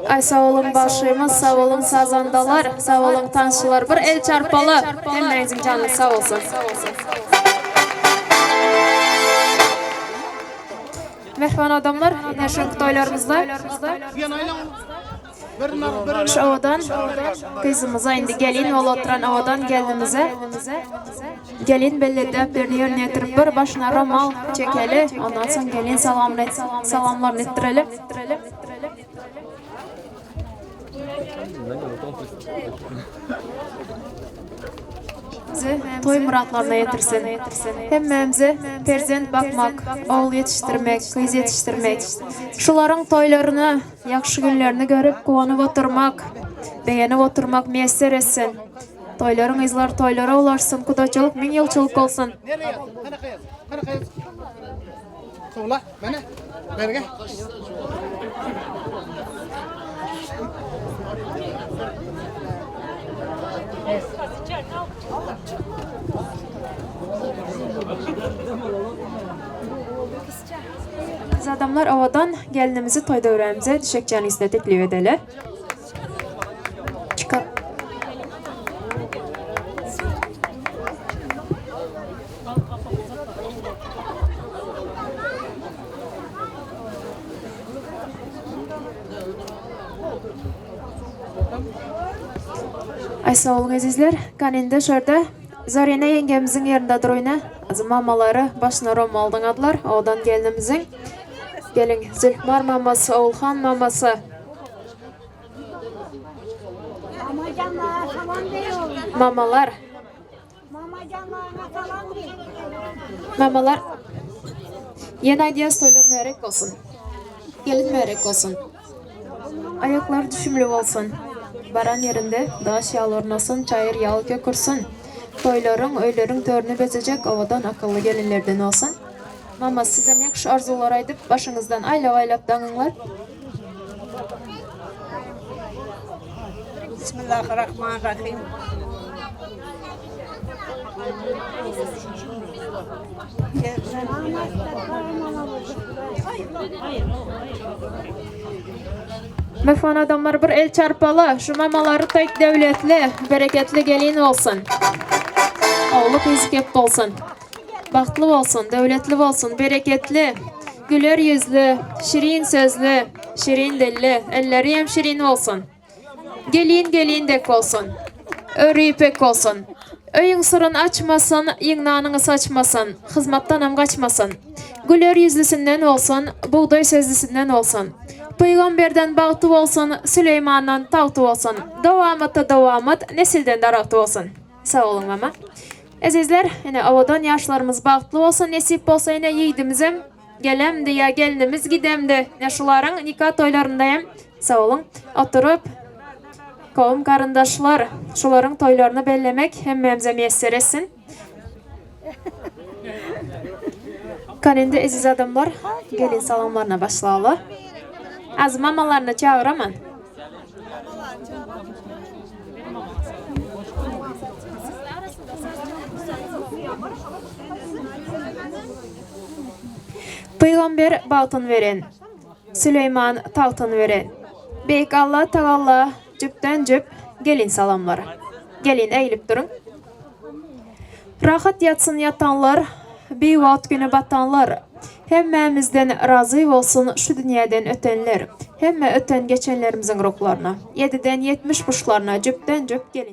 Ay sağ olun başımız, sağ olun sazandalar, sağ olun tanışçılar. Bir el çarpalı. Hemmenizin canı sağ olsun. Mehman adamlar, yine şu toylarımızda. Şu avadan kızımıza indi gelin, ol oturan avadan geldiğimize. Gelin belli birini yerine getirip bir başına romal çekeli. Ondan sonra gelin salamlarını ettirelim. Bizi toy muratlarına yetirsin. Hemmemize perzent bakmak, oğul yetiştirmek, kız yetiştirmek. Şuların toylarını, yakşı günlerini görüp kuvanıp oturmak, beğenip oturmak müyesser etsin. Toyların izler toylara ulaşsın, kudaçılık, min yılçılık olsun. Biz adamlar avadan gelinimizi toy dövremize düşek canisine teklif edelim. Çıkar. Ay sağ olun azizler. Kaninde şurada Zarine yengemizin yerinde duruyna. Az mamaları başına romaldan adılar. Odan gelinimizin. Gelin Zülkmar maması, Oğulhan maması. Mamalar. Mamalar. Yeni aydiyaz toylar müerek olsun. Gelin müerek olsun. Ayaklar düşümlü olsun. Baran yerinde daş yağlarınasın, çayır yağlı kökürsün. Toyların, öylerin törünü bezecek avadan akıllı gelinlerden olsun. Mama size yakış arzular aydıp başınızdan aylap danınlar. Bismillahirrahmanirrahim. Mefan adamlar bir el çarpalı, şu mamaları tek devletli, bereketli gelin olsun. Oğlu kızık olsun. Baktlı olsun, devletli olsun, bereketli, güler yüzlü, şirin sözlü, şirin dilli, elleri hem şirin olsun. Gelin dek olsun, örü ipek olsun. Öyün sırrın açmasın, yığnanını saçmasın, hizmattan hem kaçmasın. Güler yüzlüsünden olsun, buğday sözlüsünden olsun. Peygamberden bağıtı olsun, Süleyman'dan tağıtı olsun. Devamat, nesilden daratı olsun. Sağ olun mama. Azizler, yine avadan yaşlarımız bağıtlı olsun, nesip olsa yine yiğidimizim. Gelem diye gelinimiz gidem de. Şuların nikah toylarındayım. Sağ olun. Oturup, kavim karındaşlar, şuların toylarını bellemek hemmemize müyesser etsin. Kaninde aziz adamlar, gelin salamlarına başlayalım. Az mamalarını çağıramam. Peygamber bağıtın veren, Süleyman tağıtın veren. Beyk Allah Teala cüpten cüp gelin salamları. Gelin eğilip durun. Rahat yatsın yatanlar, bir vaat günü batanlar. Hemmemizden razı olsun şu dünyadan ötenler. Hemme öten geçenlerimizin ruhlarına. 7'den 70 burçlarına cüpten cüp gelin.